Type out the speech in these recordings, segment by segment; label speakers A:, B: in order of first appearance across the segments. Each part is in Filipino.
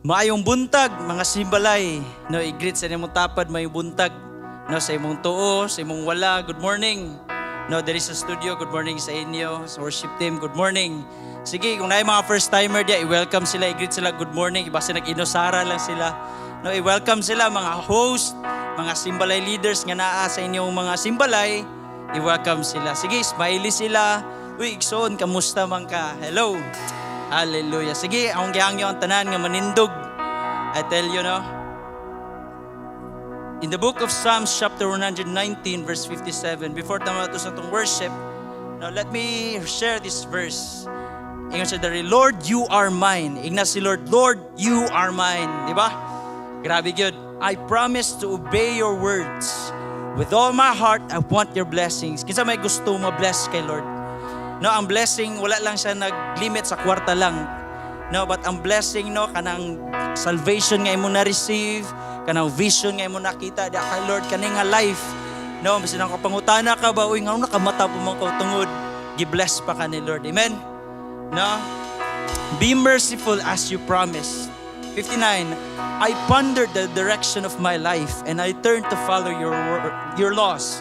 A: Maayong buntag, mga simbalay. No, i-greet sa imong tapad, maayong buntag. No, sa imong tuo, sa imong wala, good morning. No, there is a studio, good morning sa inyo. Sa worship team, good morning. Sige, kung na mga first timer diya, i-welcome sila, i-greet sila, good morning. Basta nag-inosara lang sila. No, i-welcome sila, mga host, mga simbalay leaders nga naa sa inyong mga simbalay. I-welcome sila. Sige, smiley sila. Uy, Ikson, kamusta man ka? Hello. Hallelujah. Sige, akong gihangyo ang tanan nga manindog. I tell you, no? In the book of Psalms chapter 119 verse 57, before tama to sa itong worship, now let me share this verse. Ingon siya dari, Lord, you are mine. Ingna si Lord, Lord, you are mine. Diba? Grabe yun. I promise to obey your words. With all my heart, I want your blessings. Kinsa may gusto ma-bless kay Lord. No, ang blessing, wala lang siya nag-limit sa kwarta lang. No, but ang blessing, no, kanang salvation nga imo na-receive, kanang vision nga imo nakita, di kay Lord, kaning nga life. No, bisan ang kapangutana ka ba, uy, nga nakamata po mga kautungod, gi-bless pa ka ni Lord. Amen? No? Be merciful as you promised. 59, I pondered the direction of my life and I turned to follow your laws.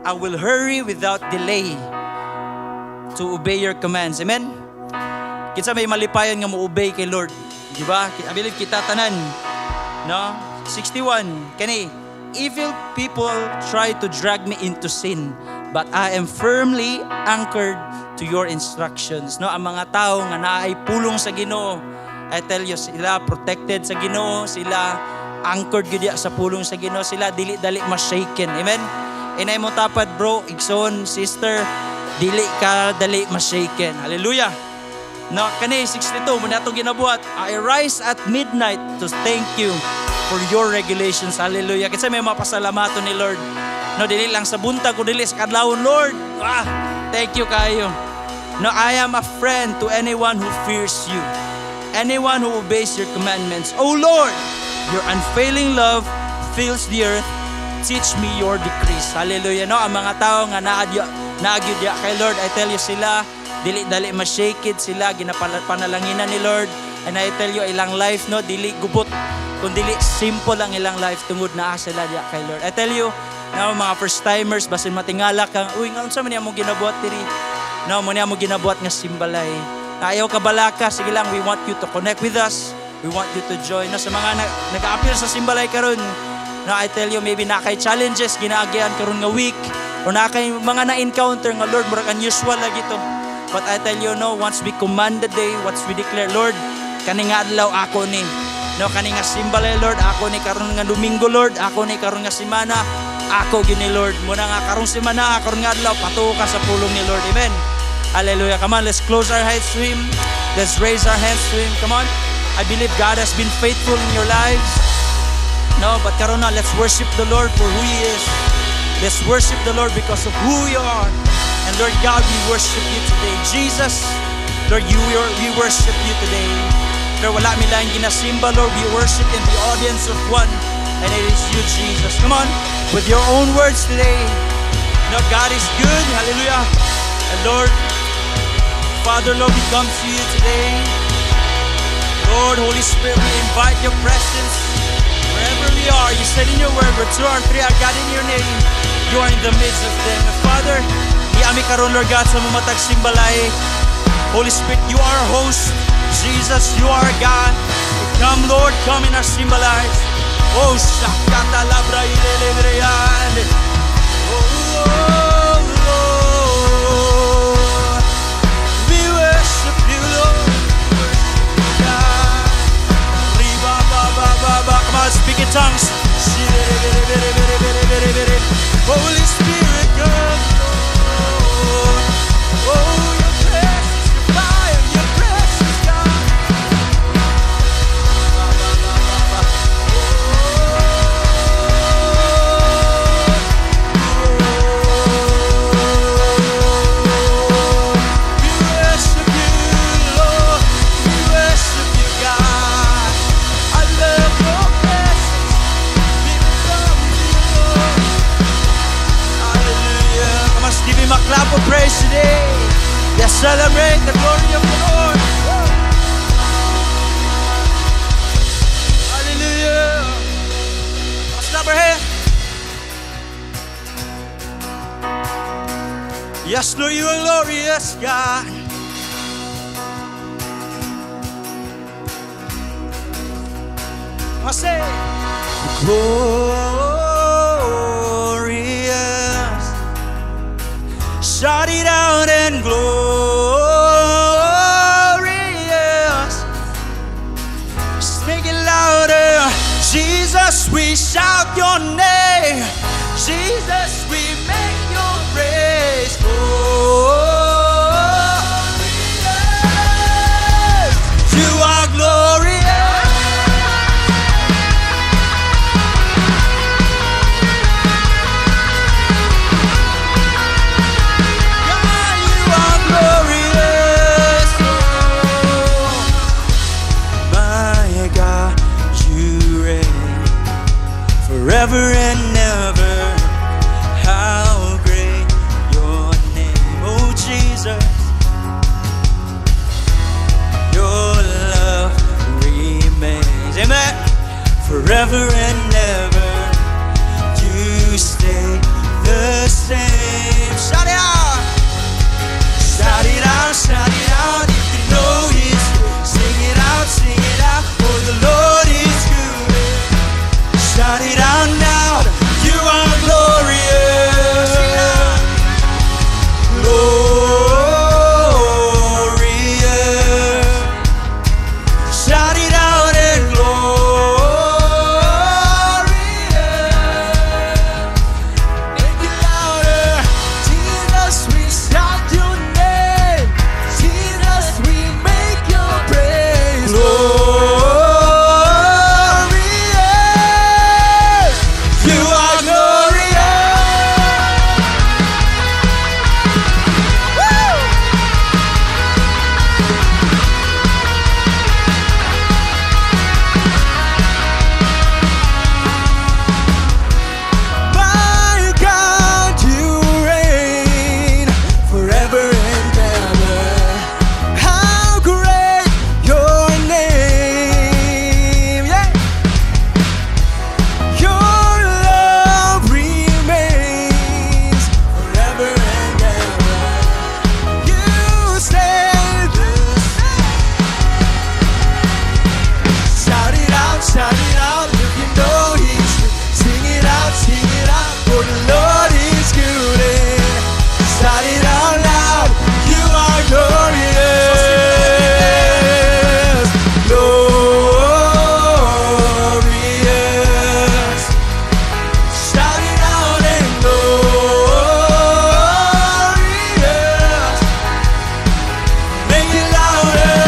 A: I will hurry without delay to obey your commands. Amen? Kinsa may malipayon nga mo-obey kay Lord. Diba? I believe kita tanan. No? 61. Kani, evil people try to drag me into sin, but I am firmly anchored to your instructions. No? Ang mga tao nga naay pulong sa Ginoo, I tell you, sila protected sa Ginoo, sila anchored gyud sa pulong sa Ginoo, sila dili-dali ma-shaken. Amen? Inay mo tapad, bro, igsoon, sister, dili ka dali ma-shaken. Hallelujah. No, kani 62 mo na itong ginabuhat. I rise at midnight to thank you for your regulations. Hallelujah. Kasi may mapasalamato ni Lord. No, dili lang sa buntag o dili sa kadlawon, Lord. Thank you kayo. No, I am a friend to anyone who fears you. Anyone who obeys your commandments. Oh Lord, your unfailing love fills the earth. Teach me your decrees. Hallelujah. No, ang mga tao nga naagyo diya kay Lord, I tell you sila, dili-dali ma-shake it sila, ginapanalanginan ni Lord. And I tell you, ilang life, no, dili gubot, kundi simple ang ilang life, tungod na sila diya kay Lord. I tell you, no, mga first-timers, basin matingala kang, uy, nga unsa man niya mo ginabuhat diri? No, mo niya mo ginabuhat nga simbalay. Ayaw ka balaka, sige lang, we want you to connect with us. We want you to join. No, sa mga nag-a-appear sa simbalay karon, no, I tell you, maybe na kay challenges, ginaagian karon nga week, o na kay mga na-encounter nga, Lord, murag unusual lagi to. But I tell you, no, once we command the day, once we declare, Lord, kani nga adlaw ako ni. No, kani nga simbalay, Lord, ako ni karon nga Domingo, Lord, ako ni karon nga semana, ako gini, Lord. Muna nga karong semana, karon nga adlaw, patuo ka sa pulong ni Lord. Amen. Hallelujah. Come on, let's close our heads to Him. Let's raise our hands to Him. Come on. I believe God has been faithful in your lives. No, but karon na, let's worship the Lord for who He is. Let's worship the Lord because of who you are. And Lord God, we worship you today. Jesus, Lord, we worship you today. Lord, wala mi lang ginasimba, Lord, we worship in the audience of one, and it is you, Jesus. Come on, with your own words today. Lord, God is good. Hallelujah. And Lord, Father, Lord, we come to you today. Lord, Holy Spirit, we invite your presence. Wherever we are, you said in your word, where two or three are gathered in your name, you are in the midst of them. And Father, ami karon, Lord God, sa mamatag simbalay. Holy Spirit, you are our host. Jesus, you are God. Come, Lord, come in our simbalay. Oh, shakata labra ilelebreyan. Oh, Lord, we worship you, Lord. Riba, ba, ba, ba, ba. Come on, speak in tongues. Holy Spirit, come. Oh, your presence, your fire, your presence, God. We worship you, Lord. We worship you, God. I love your presence. We belong to you, Lord. Hallelujah. Come on, give him a clap of praise today. Let's celebrate the glory of the Lord. clap our hands. Yes, Lord, you are glorious, God. I say, glorious. Shout it out and glorious. Just make it louder. Jesus, we shout your name. Jesus, we make your praise. Glorious. You are glorious. God, you are glorious. My God, you reign forever and ever. How great your name, oh Jesus. Your love remains, amen, forever and ever. You stay the same. Shout it out. Shout it out, shout it out. If you know He's good, sing it out, for the Lord is good. Shout it out now. You are glorious. Glorious. Shout it out and glorious. Make it louder. Jesus, we shout your name. Jesus, we make your praise. Glorious. You are glorious. Woo! My God, you reign forever and ever. How great your name. Yeah. Your love remains forever and ever. You stay the same. Shout it out, if you know He's good. Sing it out, for the Lord is good. Shout it out loud, you are glorious. Glorious. Shout it out and glorious. Make it louder.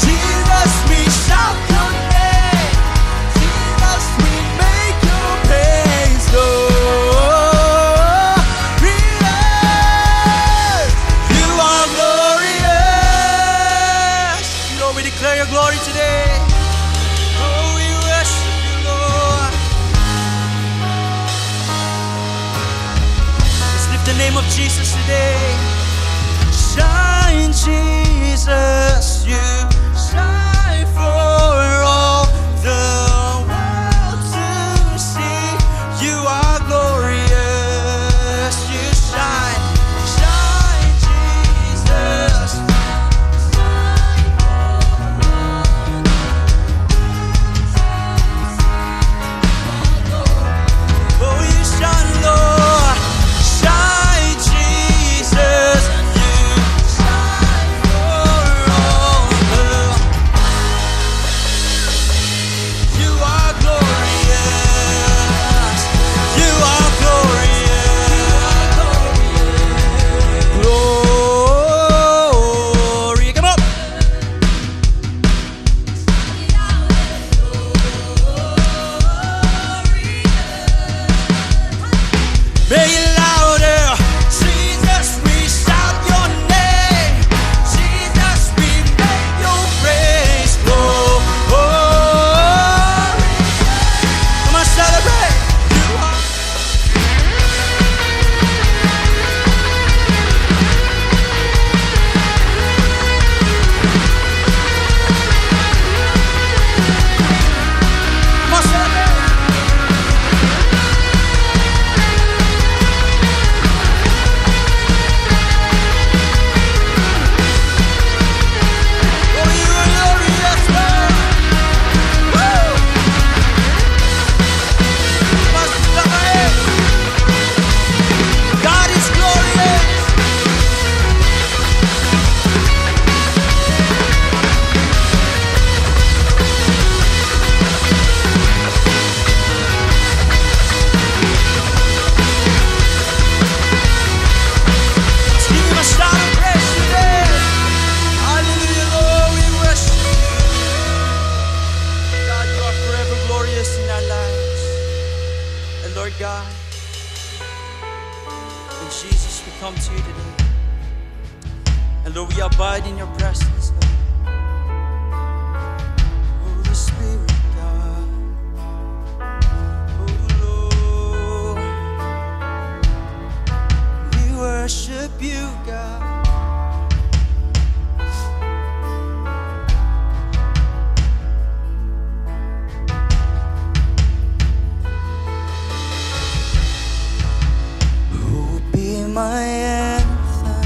A: Jesus, we shout your name. Jesus, we make your praise. Glorious. You are glorious. Lord, we declare your glory today. Oh, we worship you, Lord. Let's lift the name of Jesus today. Shine, Jesus, you shine for all the world to see. You are glorious. You shine, shine, Jesus. Oh, you shine, Lord. Shine, Jesus. You shine for all the. You are glorious. You are glorious. Glory. Come on. Make it louder. Jesus, we shout your name. Jesus, we make your praise. Glory. Come on, celebrate. You are. Come on, celebrate. Lord God. And Jesus, we come to you today. And Lord, we abide in your presence, Lord. Holy Spirit, God. Oh Lord, we worship you, God. My anthem,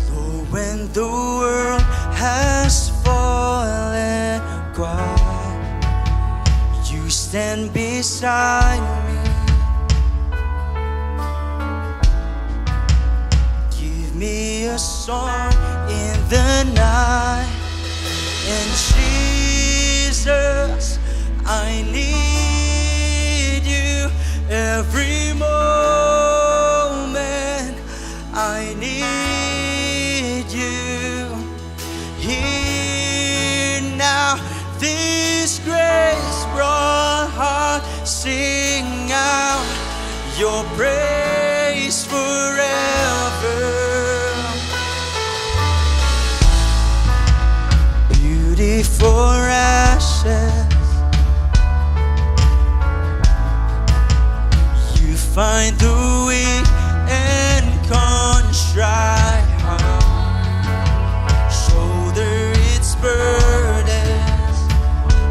A: Lord, when the world has fallen quiet, you stand beside me. Give me a song in the night, and Jesus, I need every moment. I need you here now. This grace brought heart, sing out your praise forever. Beauty for ashes, find the weak and contrite heart, shoulder its burdens.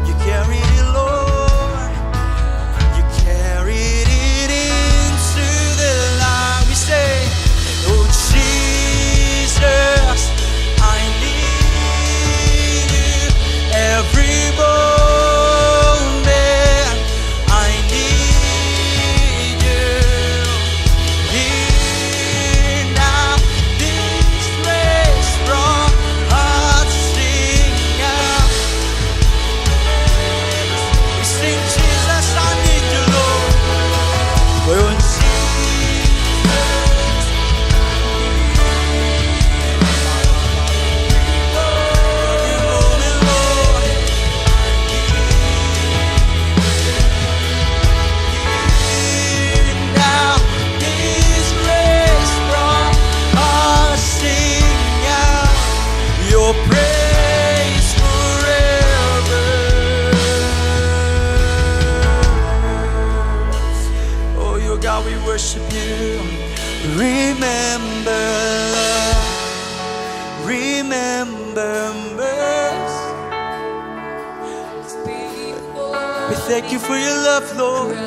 A: You carried it, Lord. You carried it into the light. We say, oh Jesus, I need you every moment. I need worship you. Remember love, remember mercy. We thank you for your love, Lord.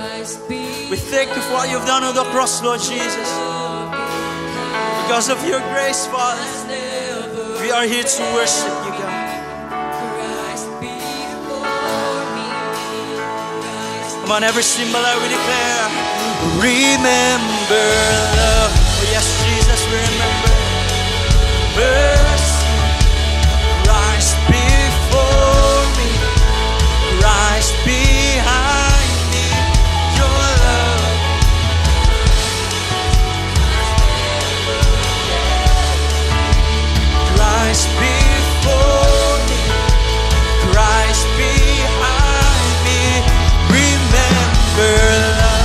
A: We thank you for what you've done on the cross, Lord Jesus. Because of your grace, Father, we are here to worship you, God. Come on, every symbol I will declare. Remember love. Oh yes, Jesus, remember mercy. Rise before me, rise behind me. Your love. Rise before me, rise behind me. Remember love.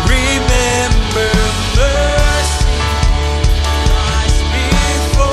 A: Remember mercy, rise before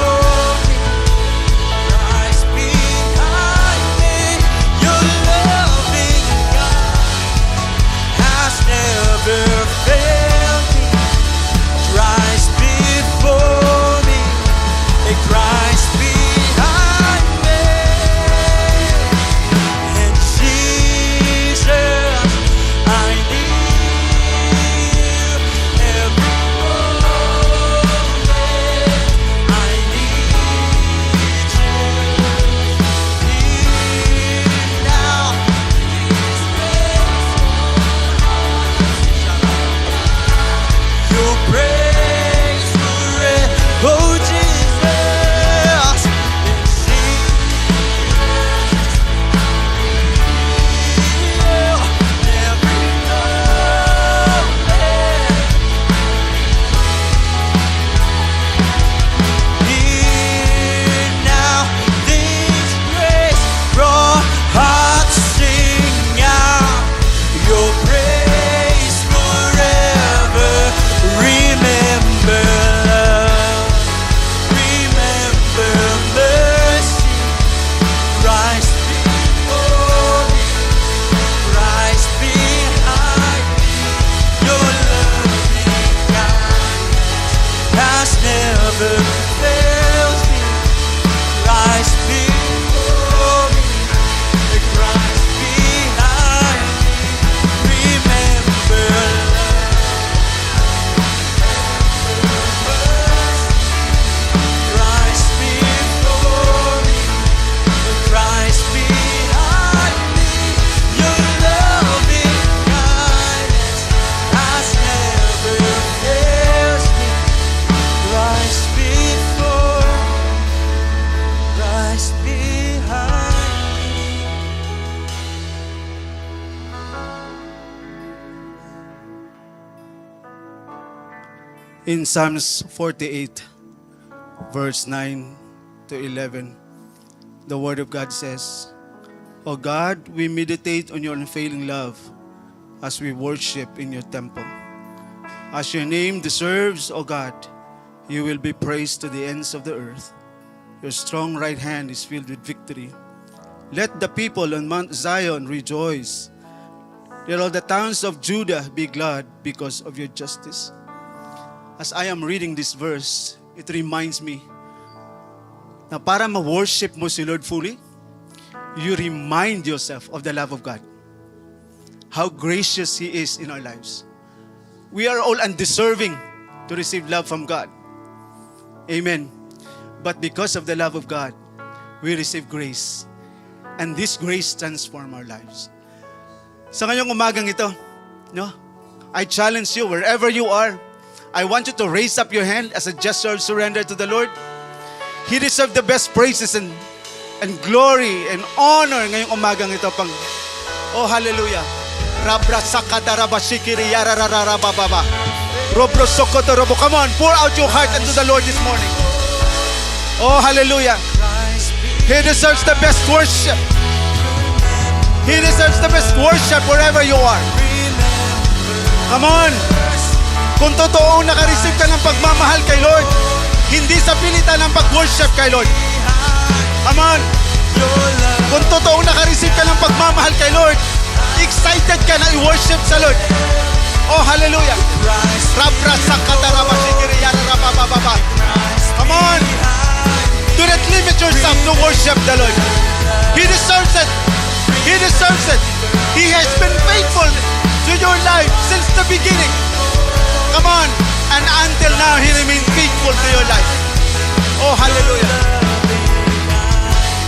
B: In Psalms 48, verse 9 to 11, the Word of God says, O God, we meditate on your unfailing love as we worship in your temple. As your name deserves, O God, you will be praised to the ends of the earth. Your strong right hand is filled with victory. Let the people on Mount Zion rejoice. Let all the towns of Judah be glad because of your justice. As I am reading this verse, it reminds me na para ma-worship mo si Lord fully, you remind yourself of the love of God. How gracious He is in our lives. We are all undeserving to receive love from God. Amen. But because of the love of God, we receive grace. And this grace transforms our lives. Sa ngayong umagang ito, no? I challenge you, wherever you are, I want you to raise up your hand as a gesture of surrender to the Lord. He deserves the best praises and glory and honor ngayong umagang ito. Oh, hallelujah. Rabra sakadaraba shikiri yarararababa. Robro sokotorobo. Come on, pour out your heart unto the Lord this morning. Oh, hallelujah. He deserves the best worship. He deserves the best worship wherever you are. Come on. Kung totoong nakareceive ka ng pagmamahal kay Lord, hindi sa pilitan ng pag-worship kay Lord. Come on. Kung totoong nakareceive ka ng pagmamahal kay Lord, excited ka na i-worship sa Lord. Oh, hallelujah. Rabra sakadaraba shikiri yararababa. Come on. Do not limit yourself to worship the Lord. He deserves it. He deserves it. He has been faithful to your life since the beginning. Come on. And until now, He remains faithful to your life. Oh, hallelujah.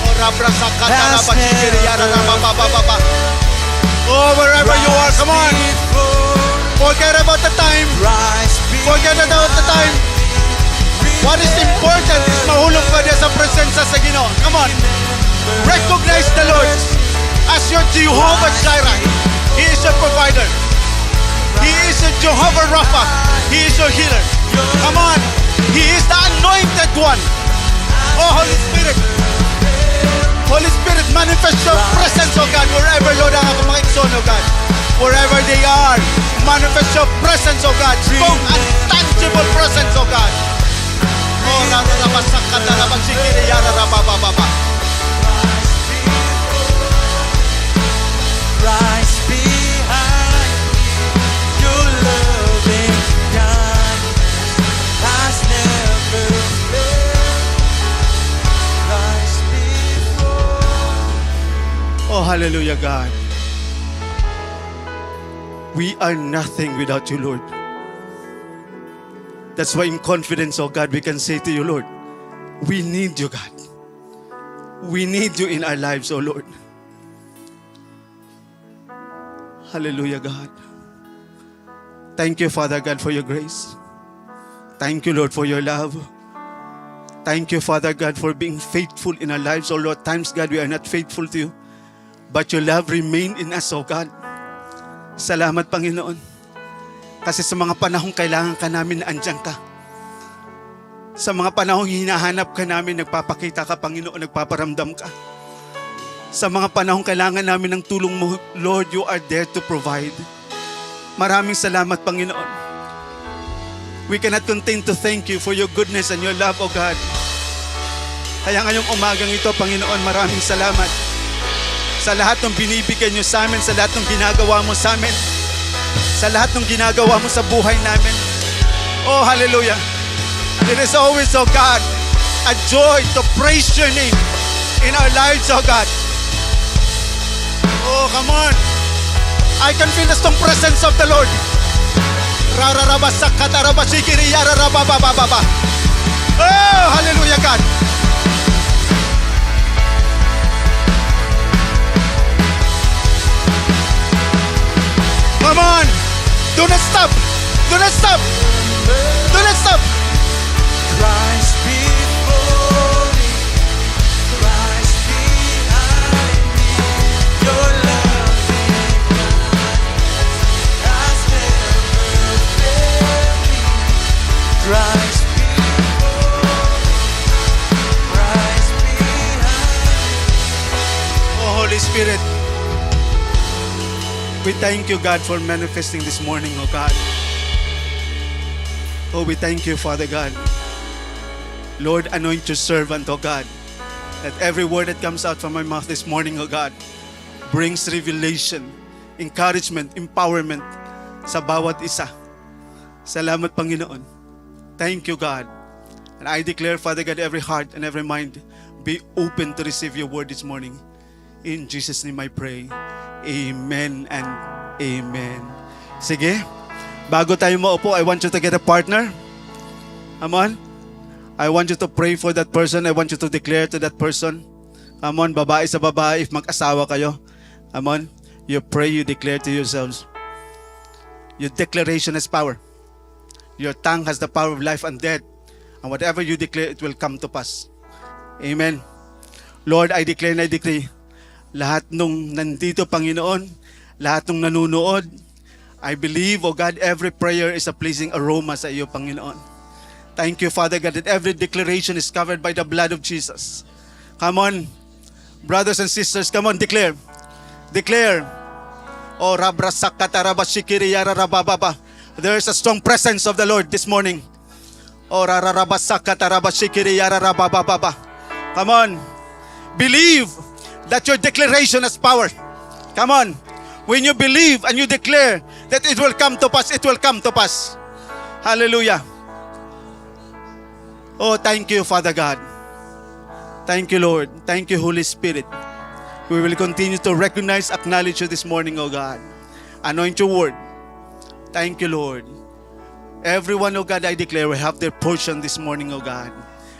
B: Oh, rabra sakadaraba shikiri yararababa. Oh, wherever you are, come on. Forget about the time. Forget about the time. What is important is mahulog ka din sa presensya sa Ginoo. Come on. Recognize the Lord as your Jehovah Jireh. He is your provider. He is your Jehovah Rapha. He is your healer. Come on. He is the anointed one. Oh, Holy Spirit. Holy Spirit, manifest your presence, oh God, wherever, Lord, ang aking mga ikson, oh God. Wherever they are, manifest your presence, oh God. Strong and tangible presence, oh God. Oh, rarabasakadarabang sikiri yararabababa.
C: Rise behind your loving kindness has never failed. Rise before.
B: Oh, hallelujah, God. We are nothing without you, Lord. That's why in confidence, oh God, we can say to you, Lord, we need you, God. We need you in our lives, oh Lord. Hallelujah, God. Thank you, Father God, for your grace. Thank you, Lord, for your love. Thank you, Father God, for being faithful in our lives. Oh Lord, times, God, we are not faithful to you. But your love remained in us, oh God. Salamat, Panginoon. Kasi sa mga panahong kailangan ka namin, andyan ka. Sa mga panahong hinahanap ka namin, nagpapakita ka, Panginoon, nagpaparamdam ka. Sa mga panahong kailangan namin ng tulong mo, Lord, you are there to provide. Maraming salamat, Panginoon. We cannot contain to thank you for your goodness and your love, O God. Kaya ngayong umagang ito, Panginoon, maraming salamat sa lahat ng binibigyan nyo sa amin, sa lahat ng ginagawa mo sa amin, sa lahat ng ginagawa mo sa buhay namin. Oh, hallelujah. It is always, oh God, a joy to praise your name in our lives, oh God. Oh, come on. I can feel the strong presence of the Lord. Oh, hallelujah, God. Come on. Do not stop. Do not stop. Do not stop.
C: Rise before me, rise behind me. Your loving kindness has never failed me.
B: We thank you, God, for manifesting this morning, oh God. Oh, we thank you, Father God. Lord, anoint your servant, oh God. That every word that comes out from my mouth this morning, oh God, brings revelation, encouragement, empowerment sa bawat isa. Salamat, Panginoon. Thank you, God. And I declare, Father God, every heart and every mind be open to receive your word this morning. In Jesus' name I pray. Amen and amen. Sige, bago tayo maupo, I want you to get a partner. Come on. I want you to pray for that person. I want you to declare to that person. Come on, babae sa babae, if mag-asawa kayo. Come on. You pray, you declare to yourselves. Your declaration has power. Your tongue has the power of life and death. And whatever you declare, it will come to pass. Amen. Lord, I declare and I decree, lahat nung nandito, Panginoon, lahat nung nanunood, I believe, oh God, every prayer is a pleasing aroma sa iyo, Panginoon. Thank you, Father God, that every declaration is covered by the blood of Jesus. Come on, brothers and sisters, come on, declare. Declare. Oh, rabrasakatarabashikiriyara rabababa. There is a strong presence of the Lord this morning. Oh, rararabasakatarabashikiriyara rabababa. Come on. Believe that your declaration has power. Come on. When you believe and you declare that it will come to pass, it will come to pass. Hallelujah. Oh, thank you, Father God. Thank you, Lord. Thank you, Holy Spirit. We will continue to recognize, acknowledge you this morning, oh God. Anoint your word. Thank you, Lord. Everyone, oh God, I declare, will have their portion this morning, oh God.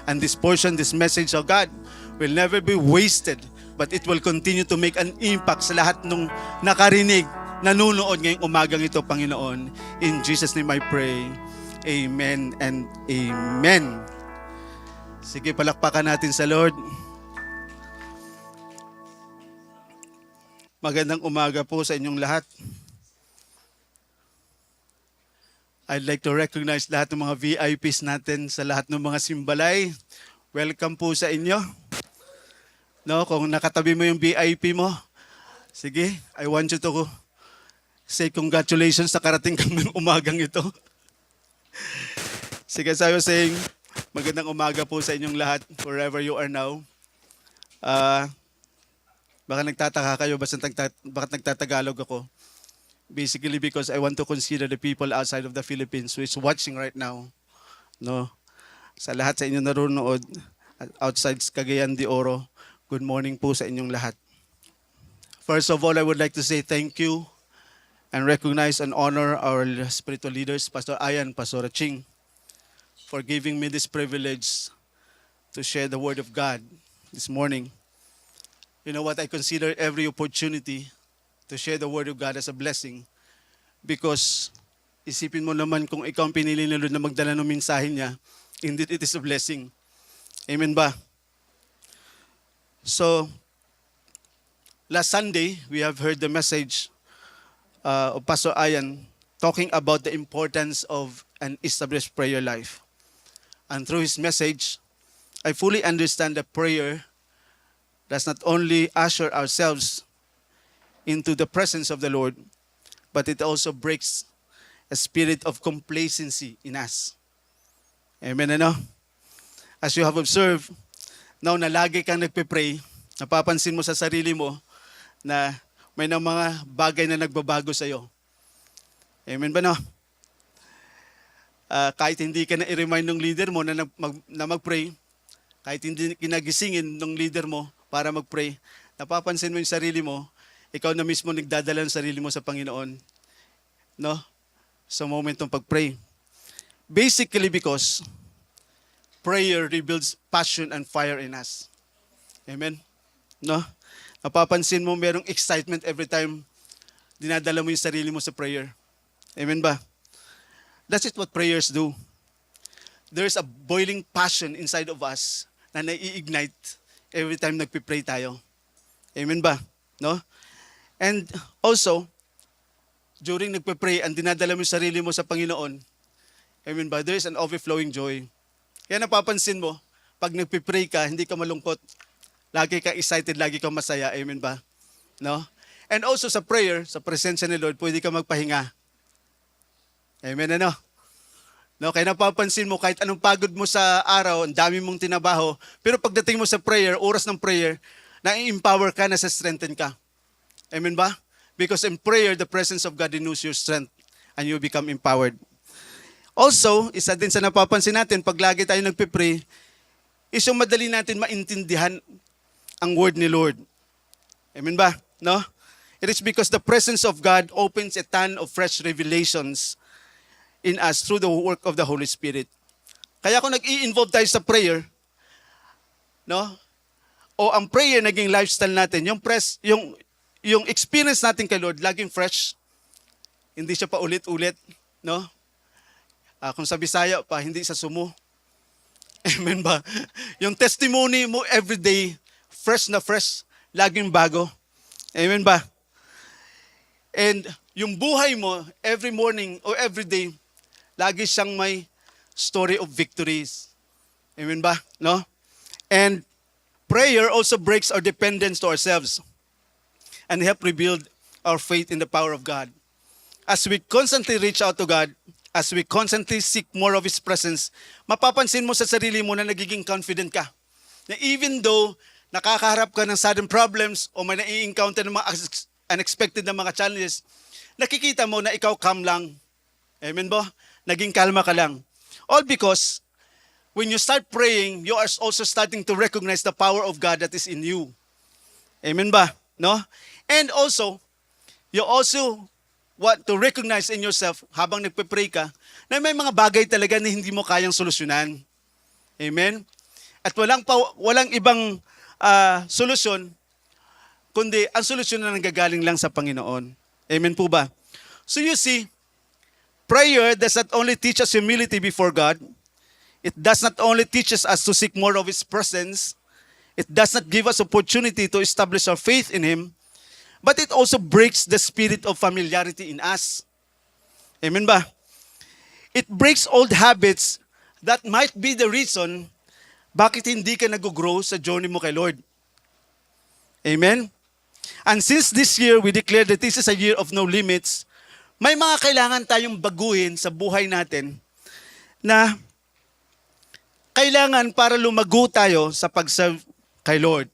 B: And this portion, this message, oh God, will never be wasted, but it will continue to make an impact sa lahat nung nakarinig, nanunood ngayong umagang ito, Panginoon. In Jesus' name I pray. Amen and amen. Sige, palakpakan natin sa Lord. Magandang umaga po sa inyong lahat. I'd like to recognize lahat ng mga VIPs natin sa lahat ng mga simbalay. Welcome po sa inyo. No, kung nakatabi mo yung VIP mo, sige, I want you to say congratulations sa karating kang umagang ito. Sige, as I was saying, magandang umaga po sa inyong lahat, wherever you are now. Baka nagtataka kayo, bakit nagtatagalog ako. Basically because I want to consider the people outside of the Philippines who is watching right now. No? Sa lahat sa inyo narunood, outside Cagayan de Oro, good morning po sa inyong lahat. First of all, I would like to say thank you and recognize and honor our spiritual leaders, Pastor Ayan, Pastor Ching, for giving me this privilege to share the Word of God this morning. You know what? I consider every opportunity to share the Word of God as a blessing because isipin mo naman kung ikaw ang pinili ni Lord na magdala ng mensahe niya, indeed it is a blessing. Amen ba? So, last Sunday, we have heard the message of Pastor Ayan talking about the importance of an established prayer life. And through his message, I fully understand that prayer does not only usher ourselves into the presence of the Lord, but it also breaks a spirit of complacency in us. Amen, ano? As you have observed, now na lagi kang nagpe-pray, napapansin mo sa sarili mo na may ng mga bagay na nagbabago sa iyo. Amen ba, no? Kahit hindi ka na i-remind ng leader mo na mag-pray, kahit hindi kinagisingin ng leader mo para mag-pray, napapansin mo yung sarili mo, ikaw na mismo nagdadala ng sarili mo sa Panginoon. No? Sa moment ng pag-pray. Basically because prayer rebuilds passion and fire in us. Amen? No? Napapansin mo merong excitement every time dinadala mo yung sarili mo sa prayer. Amen ba? That's it what prayers do. There's a boiling passion inside of us na nai-ignite every time nagpipray tayo. Amen ba? No? And also, during nagpe-pray and dinadala mo yung sarili mo sa Panginoon, amen ba, there is an overflowing joy. Kaya napapansin mo, pag nagpe-pray ka, hindi ka malungkot. Lagi ka excited, lagi ka masaya, amen ba? No? And also sa prayer, sa presensya ni Lord, pwede ka magpahinga. Amen, ano? No, kaya napapansin mo, kahit anong pagod mo sa araw, ang dami mong tinabaho, pero pagdating mo sa prayer, oras ng prayer, na-empower ka, nasa-strengthen ka. Amen ba? Because in prayer, the presence of God renews your strength and you become empowered. Also, isa din sa napapansin natin, pag lagi tayo nagpipray, is yung madali natin maintindihan ang word ni Lord. Amen ba? No? It is because the presence of God opens a ton of fresh revelations in us through the work of the Holy Spirit. Kaya kung nag-i-involve tayo sa prayer, no? O ang prayer naging lifestyle natin, yung experience natin kay Lord laging fresh. Hindi siya pa ulit-ulit, no? Kung sa Bisaya pa, hindi sa sumo. Amen ba? Yung testimony mo everyday, fresh na fresh, laging bago. Amen ba? And yung buhay mo, every morning or every day, lagi siyang may story of victories. Amen ba? No? And prayer also breaks our dependence to ourselves and help rebuild our faith in the power of God. As we constantly reach out to God, as we constantly seek more of His presence, mapapansin mo sa sarili mo na nagiging confident ka. Na even though nakakaharap ka ng sudden problems o may nai-encounter ng mga unexpected na mga challenges, nakikita mo na ikaw calm lang. Amen ba? Naging kalma ka lang. All because when you start praying, you are also starting to recognize the power of God that is in you. Amen ba? No? And also, you also want to recognize in yourself habang nagpe-pray ka na may mga bagay talaga na hindi mo kayang solusyonan. Amen? At walang ibang solusyon, kundi ang solusyon na nanggagaling lang sa Panginoon. Amen po ba? So you see, prayer does not only teach us humility before God, it does not only teach us to seek more of His presence, it does not give us opportunity to establish our faith in Him, but it also breaks the spirit of familiarity in us. Amen ba? It breaks old habits that might be the reason bakit hindi ka nag-grow sa journey mo kay Lord. Amen? And since this year, we declare that this is a year of no limits, may mga kailangan tayong baguhin sa buhay natin na kailangan para lumago tayo sa pag-serve kay Lord.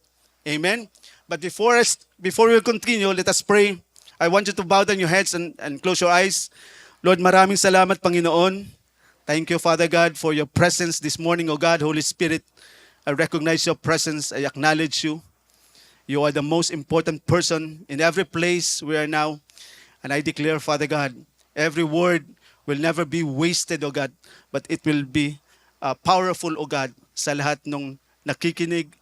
B: Amen? But before we continue, let us pray. I want you to bow down your heads and close your eyes. Lord, maraming salamat, Panginoon. Thank you, Father God, for your presence this morning, O God, Holy Spirit. I recognize your presence. I acknowledge you. You are the most important person in every place we are now. And I declare, Father God, every word will never be wasted, O God, but it will be powerful, O God, sa lahat ng nakikinig,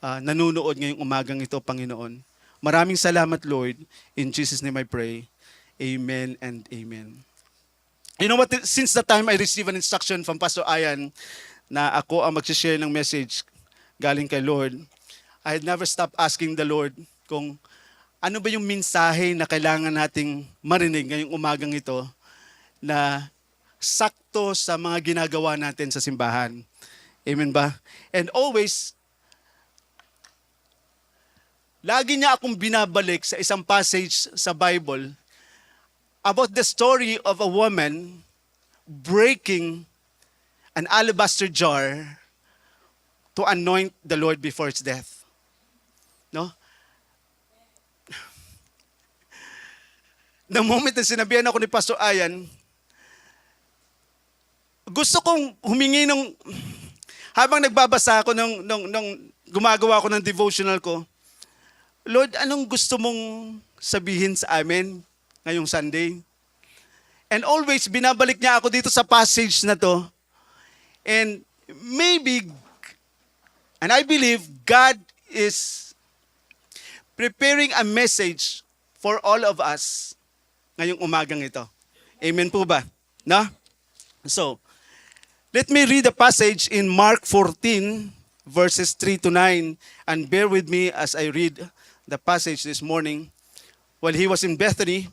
B: nanunood ngayong umagang ito, Panginoon. Maraming salamat, Lord. In Jesus' name I pray. Amen and amen. You know what? Since the time I received an instruction from Pastor Ayan na ako ang mag-share ng message galing kay Lord, I had never stopped asking the Lord kung ano ba yung mensahe na kailangan nating marinig ngayong umagang ito na sakto sa mga ginagawa natin sa simbahan. Amen ba? And always, lagi niya akong binabalik sa isang passage sa Bible about the story of a woman breaking an alabaster jar to anoint the Lord before his death. No? The moment na sinabihan ako ni Pastor Ayan, gusto kong humingi habang nagbabasa ako nung gumagawa ako ng devotional ko, Lord, anong gusto mong sabihin sa amin ngayong Sunday? And always, binabalik niya ako dito sa passage na to. And maybe, and I believe, God is preparing a message for all of us ngayong umagang ito. Amen po ba? No? So, let me read the passage in Mark 14, verses 3 to 9, and bear with me as I read the passage this morning. While he was in Bethany,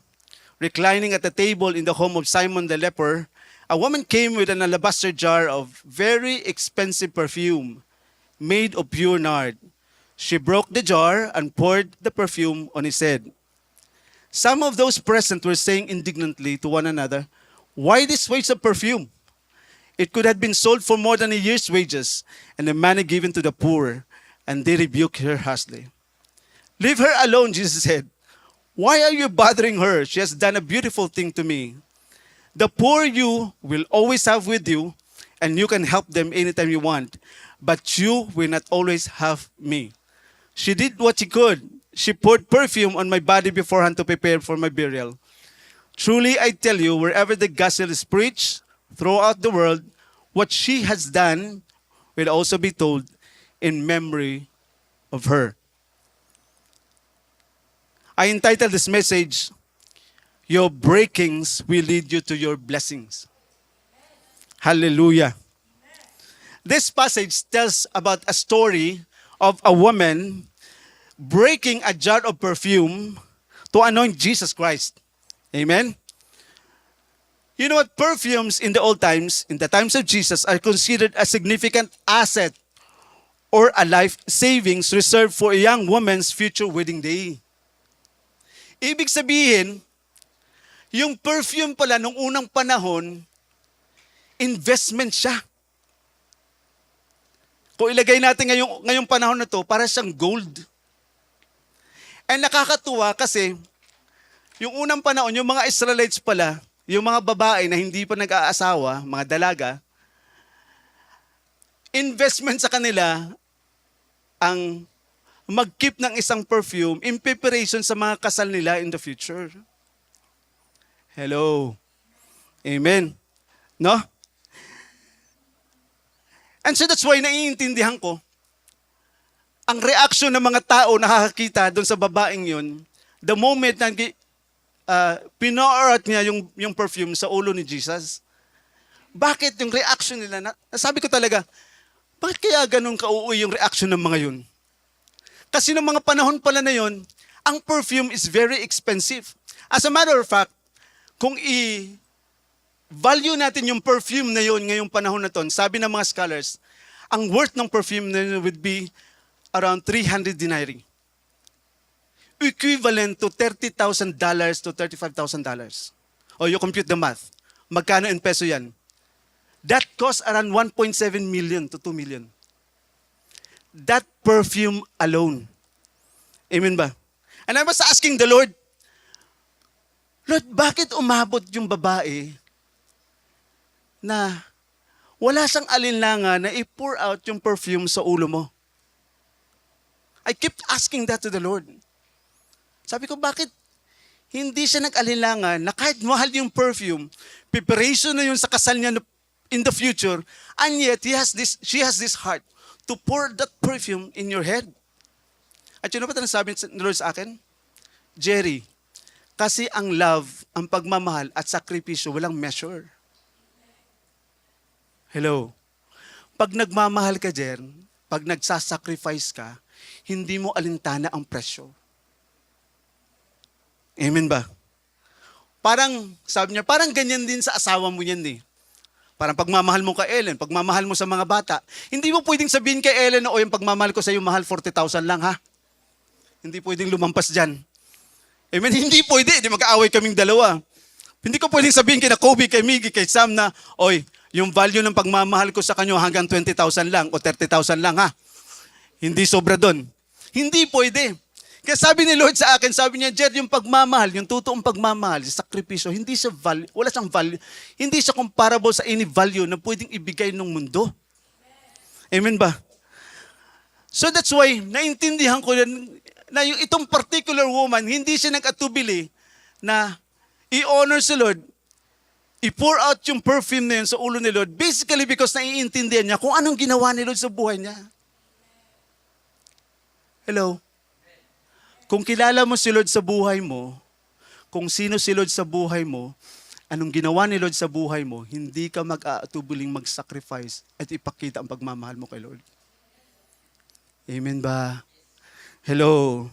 B: reclining at the table in the home of Simon the leper, a woman came with an alabaster jar of very expensive perfume made of pure nard. She broke the jar and poured the perfume on his head. Some of those present were saying indignantly to one another, "Why this waste of perfume? It could have been sold for more than a year's wages and the money given to the poor." And they rebuked her harshly. "Leave her alone," Jesus said. "Why are you bothering her? She has done a beautiful thing to me. The poor you will always have with you, and you can help them anytime you want. But you will not always have me. She did what she could. She poured perfume on my body beforehand to prepare for my burial. Truly, I tell you, wherever the gospel is preached throughout the world, what she has done will also be told in memory of her." I entitled this message, "Your breakings will lead you to your blessings." Hallelujah. This passage tells about a story of a woman breaking a jar of perfume to anoint Jesus Christ. Amen? You know what? Perfumes in the old times, in the times of Jesus, are considered a significant asset or a life savings reserved for a young woman's future wedding day. Ibig sabihin, yung perfume pala nung unang panahon, investment siya. Kung ilagay natin ngayong panahon na to, para siyang gold. And nakakatuwa kasi, yung unang panahon, yung mga Israelites pala, yung mga babae na hindi pa nag-aasawa, mga dalaga, investment sa kanila ang mag-keep ng isang perfume in preparation sa mga kasal nila in the future. Hello. Amen. No? And so that's why naiintindihan ko ang reaction ng mga tao nakakakita doon sa babaeng yun, the moment na pinorat niya yung perfume sa ulo ni Jesus. Bakit yung reaction nila? Sabi ko talaga, bakit kaya ganun kauuwi yung reaction ng mga yun? Kasi noong mga panahon pala na yun, ang perfume is very expensive. As a matter of fact, kung i-value natin yung perfume na yun ngayong panahon na to, sabi ng mga scholars, ang worth ng perfume na yun would be around 300 denarii. Equivalent to $30,000 to $35,000. O you compute the math. Magkano in peso yan? That costs around 1.7 million to 2 million. That perfume alone. Amen ba? And I was asking the Lord, Lord, bakit umabot yung babae na wala siyang alinlangan na i-pour out yung perfume sa ulo mo? I kept asking that to the Lord. Sabi ko, bakit hindi siya nag-alinlangan na kahit mahal yung perfume, preparation na yun sa kasal niya in the future, and yet she has this heart to pour that perfume in your head. At yun na ba ito nasabi ni Lord sa akin? Jerry, kasi ang love, ang pagmamahal at sakripisyo, walang measure. Hello. Pag nagmamahal ka, Jer, pag nagsasacrifice ka, hindi mo alintana ang presyo. Amen ba? Parang, sabi niya, parang ganyan din sa asawa mo yan eh. Parang pagmamahal mo kay Ellen, pagmamahal mo sa mga bata, hindi mo pwedeng sabihin kay Ellen na, o yung pagmamahal ko sa iyo, mahal 40,000 lang ha. Hindi pwedeng lumampas dyan. Amen? Hindi pwede, di mag-aaway kaming dalawa. Hindi ko pwedeng sabihin kay Kobe, kay Miggy, kay Sam na, oy, yung value ng pagmamahal ko sa kanyo hanggang 20,000 lang o 30,000 lang ha. Hindi sobra doon. Hindi pwede. Kaya sabi ni Lord sa akin, sabi niya, Jed, yung pagmamahal, yung totoong pagmamahal, yung sakripisyo, hindi siya value, wala siyang value, hindi siya comparable sa any value na pwedeng ibigay ng mundo. Amen ba? So that's why, naintindihan ko na yung itong particular woman, hindi siya nag-atubili na i-honor si Lord, i-pour out yung perfume na yun sa ulo ni Lord, basically because naiintindihan niya kung anong ginawa ni Lord sa buhay niya. Hello? Kung kilala mo si Lord sa buhay mo, kung sino si Lord sa buhay mo, anong ginawa ni Lord sa buhay mo, hindi ka mag-aatubuling mag-sacrifice at ipakita ang pagmamahal mo kay Lord. Amen ba? Hello?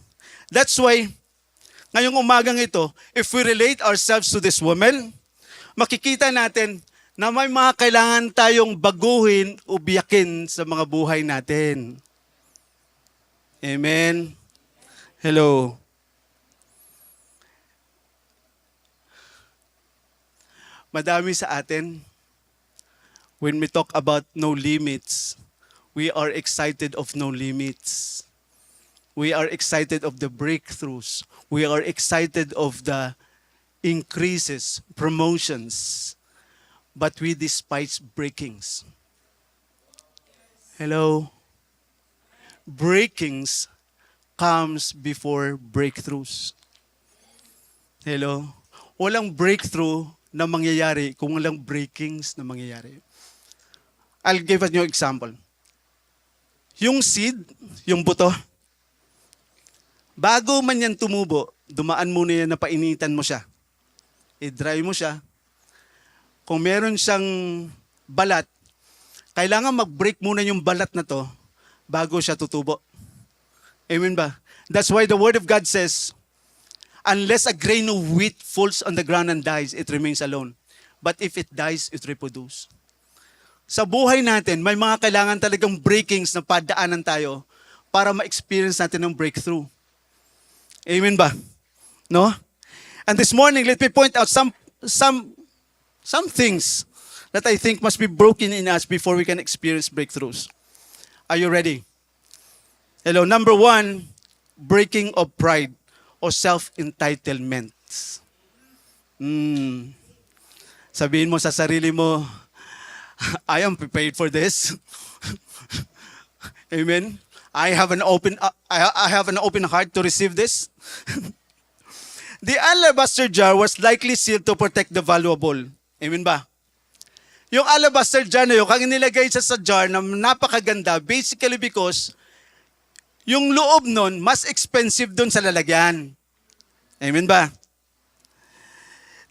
B: That's why, ngayong umagang ito, if we relate ourselves to this woman, makikita natin na may mga kailangan tayong baguhin o biyakin sa mga buhay natin. Amen? Hello? Madami sa atin, when we talk about no limits, we are excited of no limits. We are excited of the breakthroughs. We are excited of the increases, promotions. But we despise breakings. Hello? Breakings comes before breakthroughs. Hello? Walang breakthrough na mangyayari kung walang breakings na mangyayari. I'll give a new example. Yung seed, yung buto, bago man yan tumubo, dumaan muna yan na painitan mo siya. I-dry mo siya. Kung meron siyang balat, kailangan mag-break muna yung balat na to bago siya tutubo. Amen ba? That's why the Word of God says, unless a grain of wheat falls on the ground and dies, it remains alone. But if it dies, it reproduces. Sa buhay natin, may mga kailangan talagang breakings na padaanan tayo para ma-experience natin ng breakthrough. Amen ba? No? And this morning, let me point out some things that I think must be broken in us before we can experience breakthroughs. Are you ready? Hello. Number one, breaking of pride or self-entitlement. Sabihin mo sa sarili mo, I am prepared for this. Amen. I have an open heart to receive this. The alabaster jar was likely sealed to protect the valuable. Amen ba? Yung alabaster jar na yun, kung nilagay siya sa jar na napakaganda, basically because yung loob nun, mas expensive dun sa lalagyan. Amen ba?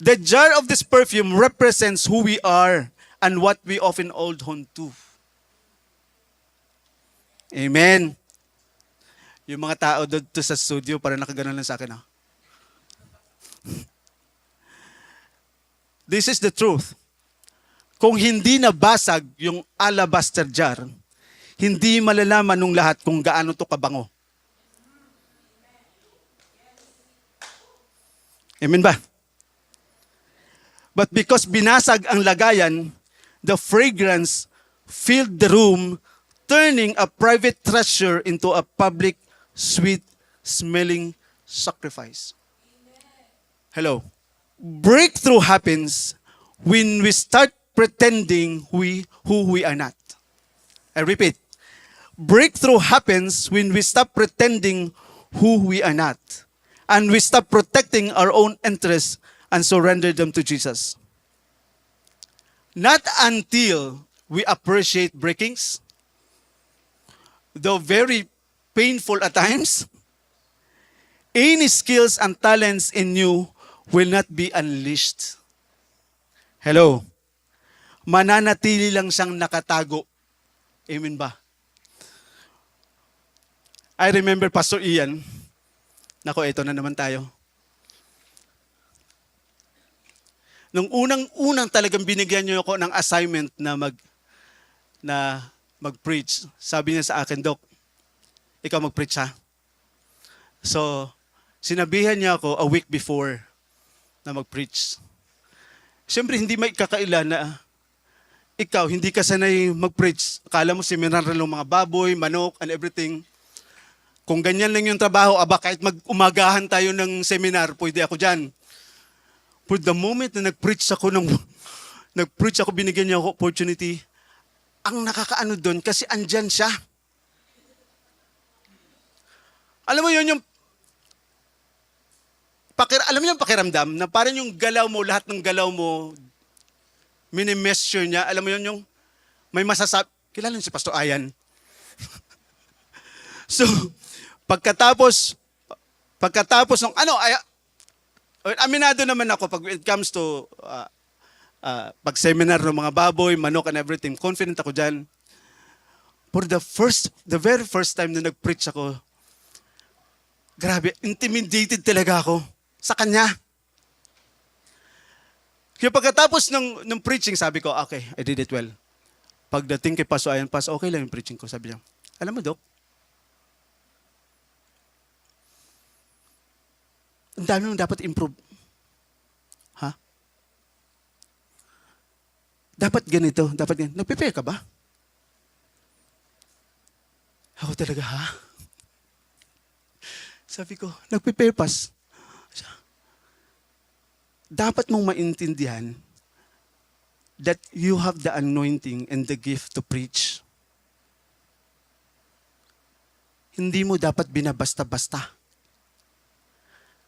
B: The jar of this perfume represents who we are and what we often hold on to. Amen. Yung mga tao doon sa studio, parang nakaganon lang sa akin. This is the truth. Kung hindi nabasag yung alabaster jar, hindi malalaman nung lahat kung gaano to kabango. Amen ba? But because binasag ang lagayan, the fragrance filled the room, turning a private treasure into a public, sweet-smelling sacrifice. Hello. Breakthrough happens when we start pretending who we are not. I repeat. Breakthrough happens when we stop pretending who we are not. And we stop protecting our own interests and surrender them to Jesus. Not until we appreciate breakings, though very painful at times, any skills and talents in you will not be unleashed. Hello. Mananatili lang siyang nakatago. Amen ba? I remember Pastor Ian. Nako, ito na naman tayo. Nung unang talagang binigyan niyo ako ng assignment na mag-preach, sabi niya sa akin, Doc, ikaw mag-preach ha? So, sinabihan niya ako a week before na mag-preach. Siyempre, hindi may kakaila na ikaw, hindi ka sanay mag-preach. Akala mo seminar lang mga baboy, manok, and everything. Kung ganyan lang yung trabaho, kahit mag-umagahan tayo ng seminar, pwede ako dyan. For the moment na nag-preach ako, binigyan niya ako opportunity, ang nakakaano doon, kasi andyan siya. Alam mo yun, alam mo yung pakiramdam, na parang yung galaw mo, lahat ng galaw mo, mini-measure niya, alam mo yun, yung may masasabi, kilala niyo si Pastor Ayan. So, pagkatapos ng aminado naman ako pag it comes to pag-seminar ng mga baboy, manok and everything, confident ako dyan. For the very first time na nag-preach ako, grabe, intimidated talaga ako sa kanya. Kaya pagkatapos ng preaching, sabi ko, okay, I did it well. Pagdating kay Pastor Ayan, okay lang yung preaching ko, sabi niya. Alam mo, Doc, ang dami mong dapat improve. Ha? dapat ganito, dapat ganito. Nag-prepare ka ba? Ako talaga, ha? Sabi ko, nag-prepare pas. Dapat mong maintindihan that you have the anointing and the gift to preach. Hindi mo dapat binabasta-basta.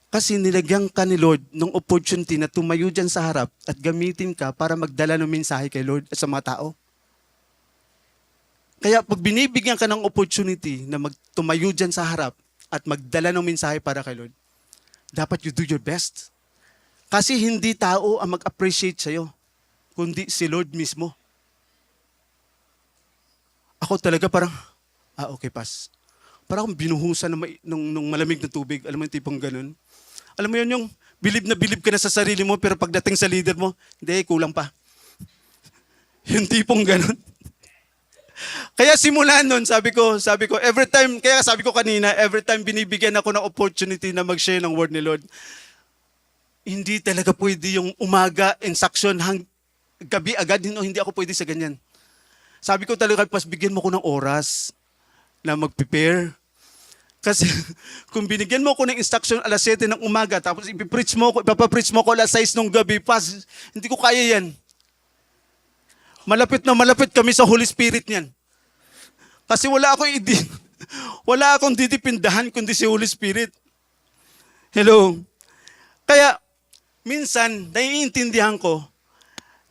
B: Kasi nilagyan ka ni Lord ng opportunity na tumayo dyan sa harap at gamitin ka para magdala ng mensahe kay Lord at sa mga tao. Kaya pag binibigyan ka ng opportunity na tumayo dyan sa harap at magdala ng mensahe para kay Lord, dapat you do your best. Kasi hindi tao ang mag-appreciate sa'yo, kundi si Lord mismo. Ako talaga parang, okay, pas. Parang akong binuhusan ng malamig na tubig. Alam mo yung tipong ganun? Alam mo yun yung bilib na bilib ka na sa sarili mo, pero pagdating sa leader mo, hindi, kulang pa. Yung tipong ganun. Kaya simula nun, sabi ko, every time, kaya sabi ko kanina, every time binibigyan ako ng opportunity na mag-share ng word ni Lord, hindi talaga pwede yung umaga, instruction, gabi agad, hindi ako pwede sa ganyan. Sabi ko talaga, pas bigyan mo ko ng oras na mag-prepare. Kasi kung binigyan mo ko ng instruction alas 7 ng umaga, tapos ipapreach mo ko alas 6 ng gabi, pas, hindi ko kaya yan. Malapit na malapit kami sa Holy Spirit niyan. Kasi wala akong didipindahan kundi si Holy Spirit. Hello. Kaya minsan naiintindihan ko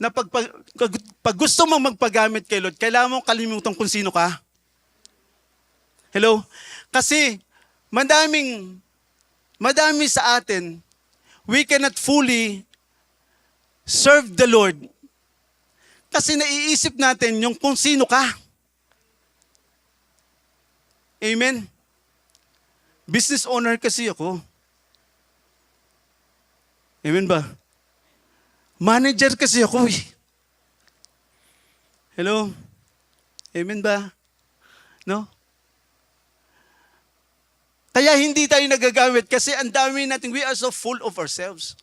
B: na pag gusto mong magpagamit kay Lord, kailangan mong kalimutan kung sino ka. Hello? Kasi madami sa atin, we cannot fully serve the Lord kasi naiisip natin yung kung sino ka. Amen? Business owner kasi ako. Amen ba? Manager kasi ako eh. Hello? Amen ba? No? Kaya hindi tayo nagagamit kasi ang dami natin, we are so full of ourselves.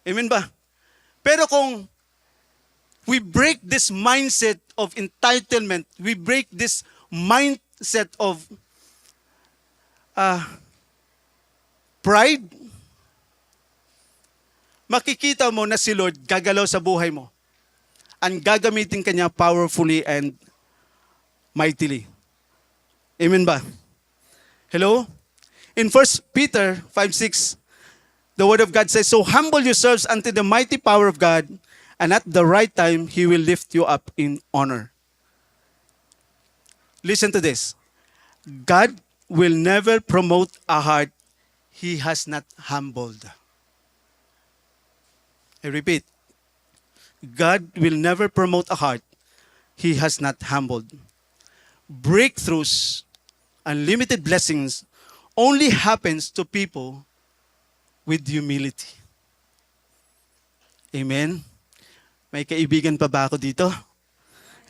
B: Amen ba? Pero kung we break this mindset of entitlement, we break this mindset of pride, makikita mo na si Lord gagalaw sa buhay mo. And gagamitin ka niya powerfully and mightily. Amen ba? Hello? In 1 Peter 5:6, the word of God says, "So humble yourselves unto the mighty power of God, and at the right time, He will lift you up in honor." Listen to this. God will never promote a heart He has not humbled. I repeat. God will never promote a heart He has not humbled. Breakthroughs, unlimited blessings, only happens to people with humility. Amen? May kaibigan pa ba ako dito?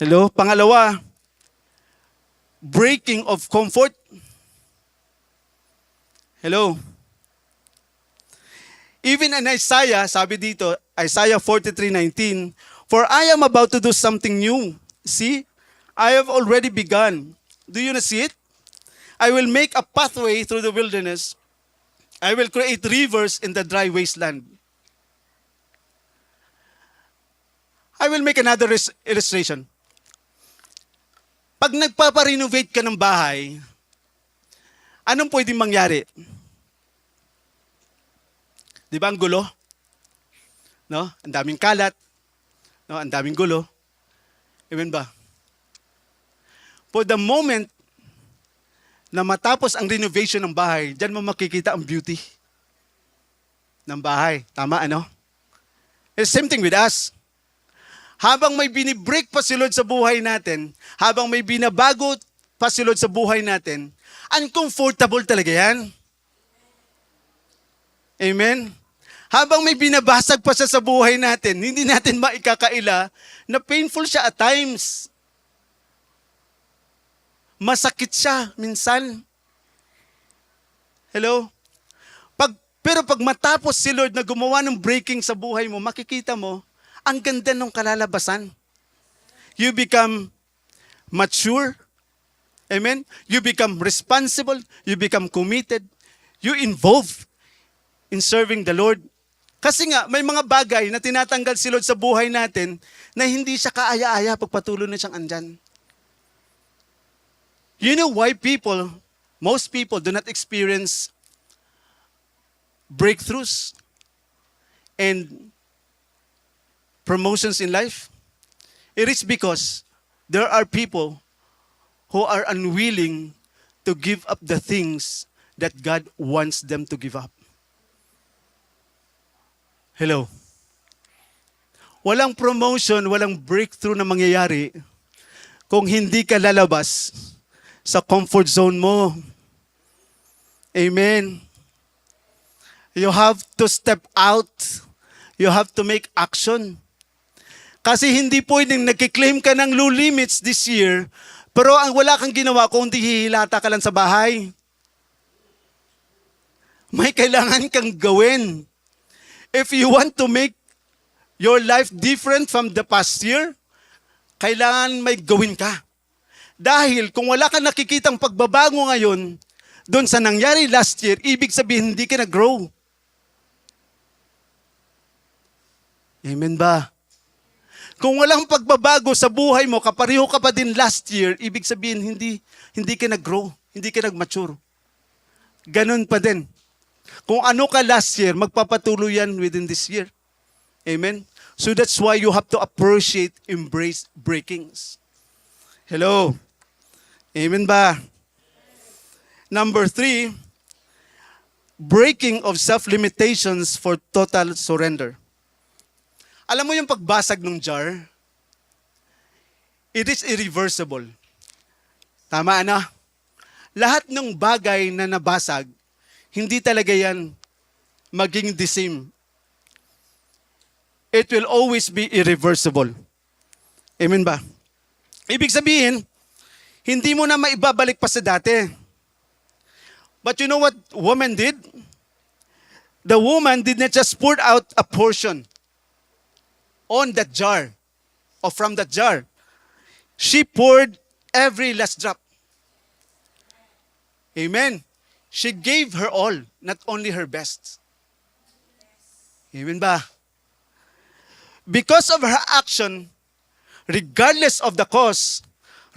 B: Hello? Pangalawa, breaking of comfort. Hello? Even in Isaiah, sabi dito, Isaiah 43:19, "For I am about to do something new. See, I have already begun. Do you not see it? I will make a pathway through the wilderness. I will create rivers in the dry wasteland." I will make another illustration. Pag nagpaparenovate ka ng bahay, anong pwedeng mangyari? Di ba ang gulo? No? Ang daming kalat. No? Ang daming gulo. Amen ba? For the moment na matapos ang renovation ng bahay, diyan mo makikita ang beauty ng bahay. Tama, ano? It's same thing with us. Habang may binibreak pa si Lord sa buhay natin, habang may binabago pa si Lord sa buhay natin, uncomfortable talaga yan. Amen? Habang may binabasag pa siya sa buhay natin, hindi natin maikakaila na painful siya at times. Masakit siya minsan. Hello? Pero pag matapos si Lord na gumawa ng breaking sa buhay mo, makikita mo, Ang ganda ng kalalabasan. You become mature. Amen? You become responsible. You become committed. You involve in serving the Lord. Kasi nga, may mga bagay na tinatanggal si Lord sa buhay natin na hindi siya kaaya-aya pag patuloy na siyang andyan. You know why most people do not experience breakthroughs and promotions in life? It is because there are people who are unwilling to give up the things that God wants them to give up. Hello. Walang promotion, walang breakthrough na mangyayari kung hindi ka lalabas sa comfort zone mo. Amen. You have to step out. You have to make action. Kasi hindi pwedeng nagkiklaim ka ng low limits this year, pero ang wala kang ginawa kundi hihilata ka lang sa bahay. May kailangan kang gawin. If you want to make your life different from the past year, kailangan may gawin ka. Dahil kung wala kang nakikitang pagbabago ngayon, doon sa nangyari last year, ibig sabihin hindi ka nag-grow. Amen ba? Kung walang pagbabago sa buhay mo, kapareho ka pa din last year, ibig sabihin hindi ka nag-grow, hindi ka nag-mature. Ganun pa din. Kung ano ka last year, magpapatuloy yan within this year. Amen? So that's why you have to appreciate, embrace breakings. Hello? Amen ba? Number 3, breaking of self-limitations for total surrender. Alam mo yung pagbasag ng jar? It is irreversible. Tama na? Lahat ng bagay na nabasag, hindi talaga yan maging the same. It will always be irreversible. Amen ba? Ibig sabihin, hindi mo na maibabalik pa sa dati. But you know what woman did? The woman did not just pour out a portion on that jar or from that jar. She poured every last drop. Amen. She gave her all, not only her best. Amen ba? Because of her action, regardless of the cause,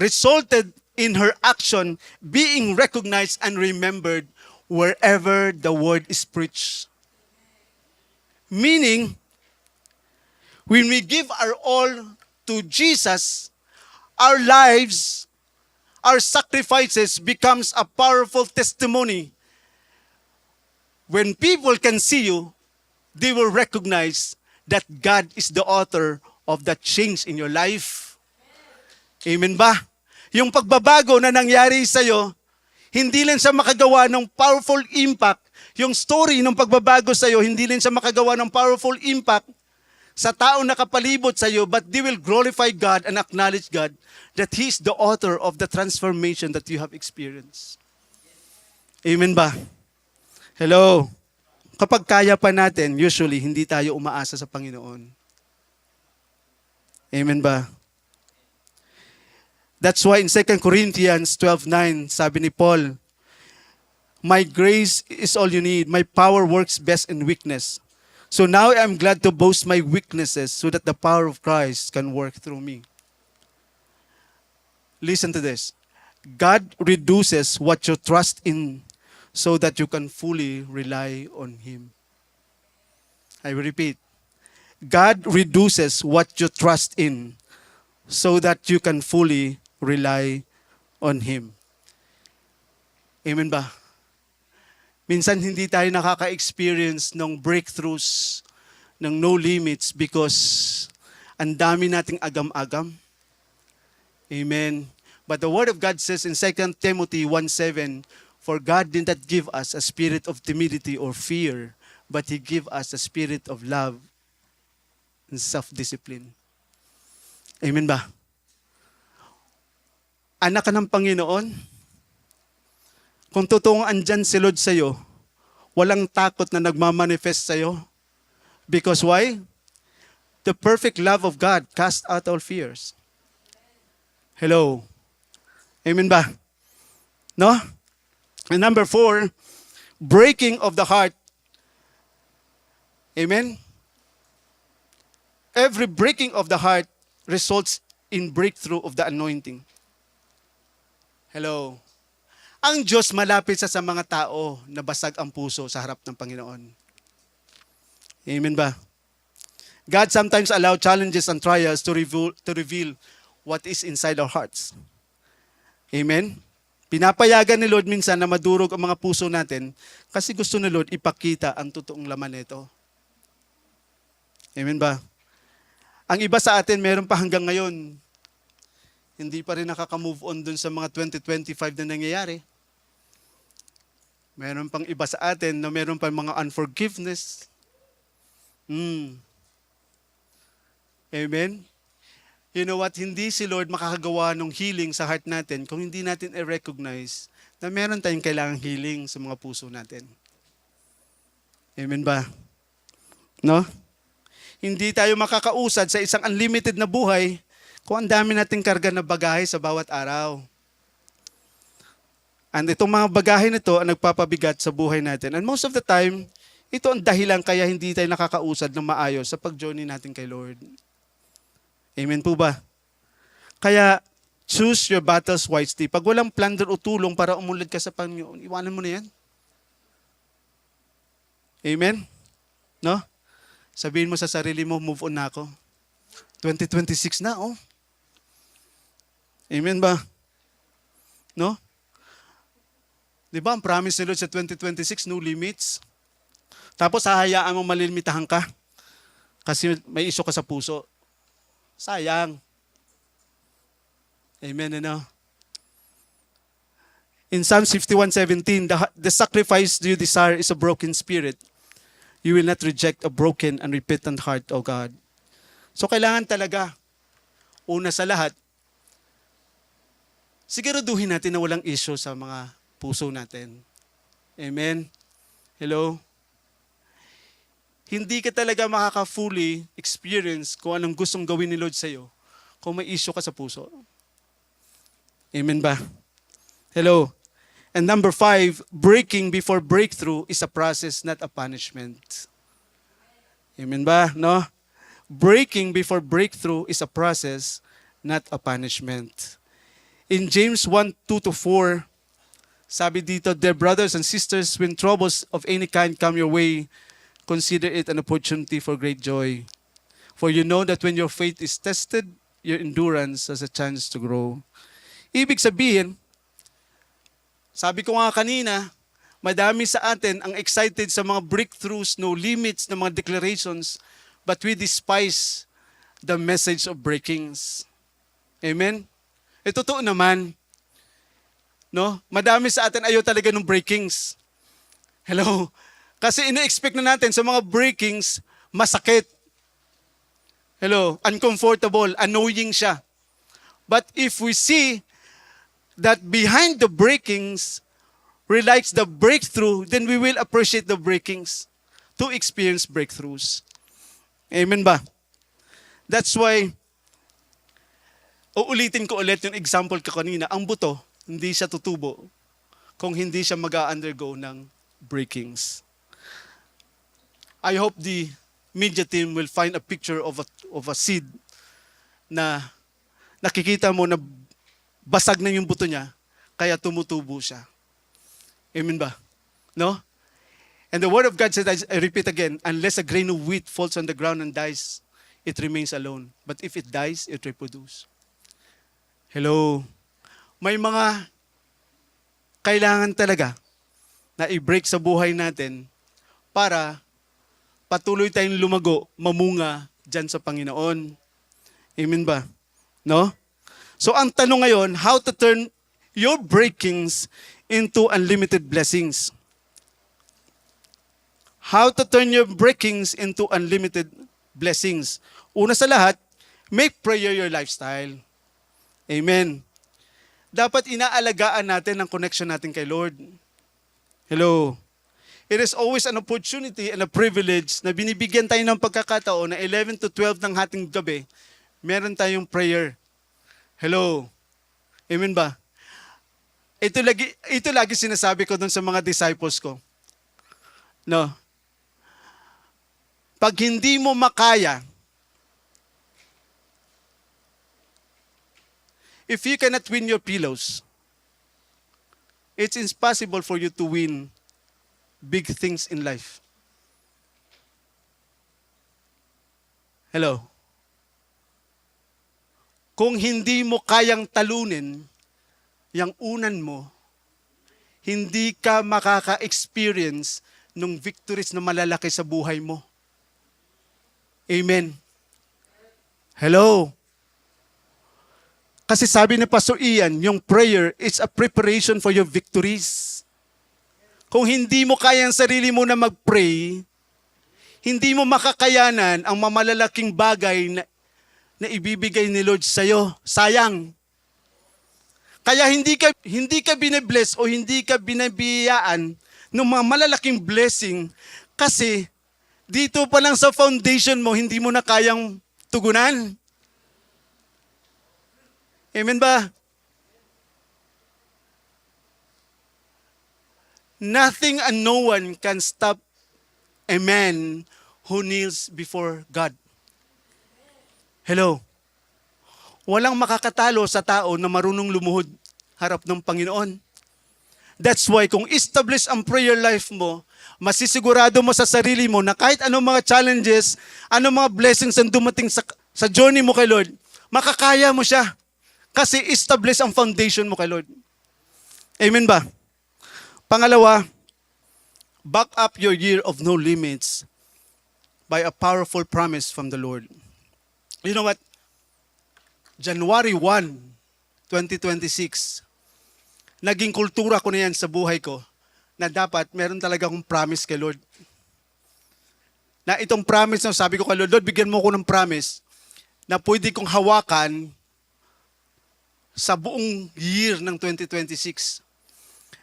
B: resulted in her action being recognized and remembered wherever the word is preached. Meaning, when we give our all to Jesus, our lives, our sacrifices becomes a powerful testimony. When people can see you, they will recognize that God is the author of that change in your life. Amen ba? Yung pagbabago na nangyari sa'yo, hindi lang siya makagawa ng powerful impact. Yung story ng pagbabago sa'yo, hindi lang siya makagawa ng powerful impact sa taong nakapalibot sa'yo, but they will glorify God and acknowledge God that He is the author of the transformation that you have experienced. Amen ba? Hello? Kapag kaya pa natin, usually, hindi tayo umaasa sa Panginoon. Amen ba? That's why in 2 Corinthians 12:9, sabi ni Paul, my grace is all you need. My power works best in weakness. So now I'm glad to boast my weaknesses so that the power of Christ can work through me. Listen to this. God reduces what you trust in so that you can fully rely on Him. I will repeat. God reduces what you trust in so that you can fully rely on Him. Amen ba? Minsan hindi tayo nakaka-experience ng breakthroughs, ng no limits because ang dami nating agam-agam. Amen. But the Word of God says in 2 Timothy 1:7, for God did not give us a spirit of timidity or fear, but He gave us a spirit of love and self-discipline. Amen ba? Anak ka ng Panginoon, kung totoong andyan si Lord sa'yo, walang takot na nagmamanifest sa'yo. Because why? The perfect love of God casts out all fears. Hello. Amen ba? No? And number 4, breaking of the heart. Amen? Every breaking of the heart results in breakthrough of the anointing. Hello. Ang Diyos malapit sa mga tao na basag ang puso sa harap ng Panginoon. Amen ba? God sometimes allow challenges and trials to reveal what is inside our hearts. Amen? Pinapayagan ni Lord minsan na madurog ang mga puso natin kasi gusto ni Lord ipakita ang totoong laman nito. Amen ba? Ang iba sa atin, meron pa hanggang ngayon, hindi pa rin nakaka-move on dun sa mga 2025 na nangyayari. Meron pang iba sa atin na meron pa mga unforgiveness. Amen? You know what? Hindi si Lord makakagawa ng healing sa heart natin kung hindi natin i-recognize na meron tayong kailangang healing sa mga puso natin. Amen ba? No? Hindi tayo makakausad sa isang unlimited na buhay kung ang dami nating karga na bagahe sa bawat araw. And itong mga bagahe nito ang nagpapabigat sa buhay natin. And most of the time, ito ang dahilan kaya hindi tayo nakakausad ng maayos sa pag-journey natin kay Lord. Amen po ba? Kaya, choose your battles wisely. Pag walang plunder o tulong para umunlad ka sa Panginoon, iwanan mo na yan. Amen? No? Sabihin mo sa sarili mo, move on na ako. 2026 na, oh. Amen ba? No? Di ba, ang promise ni Lord sa 2026, no limits. Tapos, hahayaan mo malimitahan ka. Kasi may iso ka sa puso. Sayang. Amen, ano? In Psalms 51:17, the sacrifice you desire is a broken spirit. You will not reject a broken and repentant heart, O God. So kailangan talaga, una sa lahat, siguraduhin natin na walang issue sa mga puso natin. Amen? Hello? Hindi ka talaga makaka-fully experience kung anong gustong gawin ni Lord sa'yo kung may issue ka sa puso. Amen ba? Hello? And number 5, breaking before breakthrough is a process, not a punishment. Amen ba? No? Breaking before breakthrough is a process, not a punishment. In James 1:2-4, sabi dito, "Dear brothers and sisters, when troubles of any kind come your way, consider it an opportunity for great joy. For you know that when your faith is tested, your endurance has a chance to grow." Ibig sabihin, sabi ko nga kanina, madami sa atin ang excited sa mga breakthroughs, no limits na mga declarations, but we despise the message of breakings. Amen? Totoo naman. No? Madami sa atin ayaw talaga ng breakings. Hello? Kasi ina-expect na natin sa mga breakings, masakit. Hello? Uncomfortable, annoying siya. But if we see that behind the breakings relies the breakthrough, then we will appreciate the breakings to experience breakthroughs. Amen ba? That's why, uulitin ko ulit yung example ko kanina, ang buto, hindi siya tutubo kung hindi siya mag-undergo ng breakings. I hope the media team will find a picture of a seed na nakikita mo na basag na yung buto niya, kaya tumutubo siya. Amen ba? No? And the word of God said, I repeat again, unless a grain of wheat falls on the ground and dies, it remains alone. But if it dies, it reproduces. Hello? May mga kailangan talaga na i-break sa buhay natin para patuloy tayong lumago, mamunga dyan sa Panginoon. Amen ba? No? So ang tanong ngayon, how to turn your breakings into unlimited blessings. How to turn your breakings into unlimited blessings. Una sa lahat, make prayer your lifestyle. Amen. Dapat inaalagaan natin ang connection natin kay Lord. Hello. it is always an opportunity and a privilege na binibigyan tayo ng pagkakataon na 11 to 12 ng hating gabi, meron tayong prayer. Hello? Amen ba? Ito lagi sinasabi ko dun sa mga disciples ko. No? Pag hindi mo makaya, if you cannot win your pillows, it's impossible for you to win big things in life. Hello? Kung hindi mo kayang talunin yung unan mo, hindi ka makaka-experience ng victories na malalaki sa buhay mo. Amen. Hello? Kasi sabi ni Pastor Ian, yung prayer is a preparation for your victories. Kung hindi mo kaya ang sarili mo na mag-pray, hindi mo makakayanan ang mamalalaking bagay na ibibigay ni Lord sa'yo. Sayang. Kaya hindi ka bine-bless o hindi ka binabiyaan ng mga malalaking blessing kasi dito pa lang sa foundation mo, hindi mo na kayang tugunan. Amen ba? Nothing and no one can stop a man who kneels before God. Hello? Walang makakatalo sa tao na marunong lumuhod harap ng Panginoon. That's why kung establish ang prayer life mo, masisigurado mo sa sarili mo na kahit anong mga challenges, anong mga blessings ang dumating sa journey mo kay Lord, makakaya mo siya. Kasi establish ang foundation mo kay Lord. Amen ba? Pangalawa, back up your year of no limits by a powerful promise from the Lord. You know what? January 1, 2026, naging kultura ko na yan sa buhay ko na dapat meron talaga akong promise kay Lord. Na itong promise na sabi ko kay Lord, Lord, bigyan mo ko ng promise na pwede kong hawakan sa buong year ng 2026.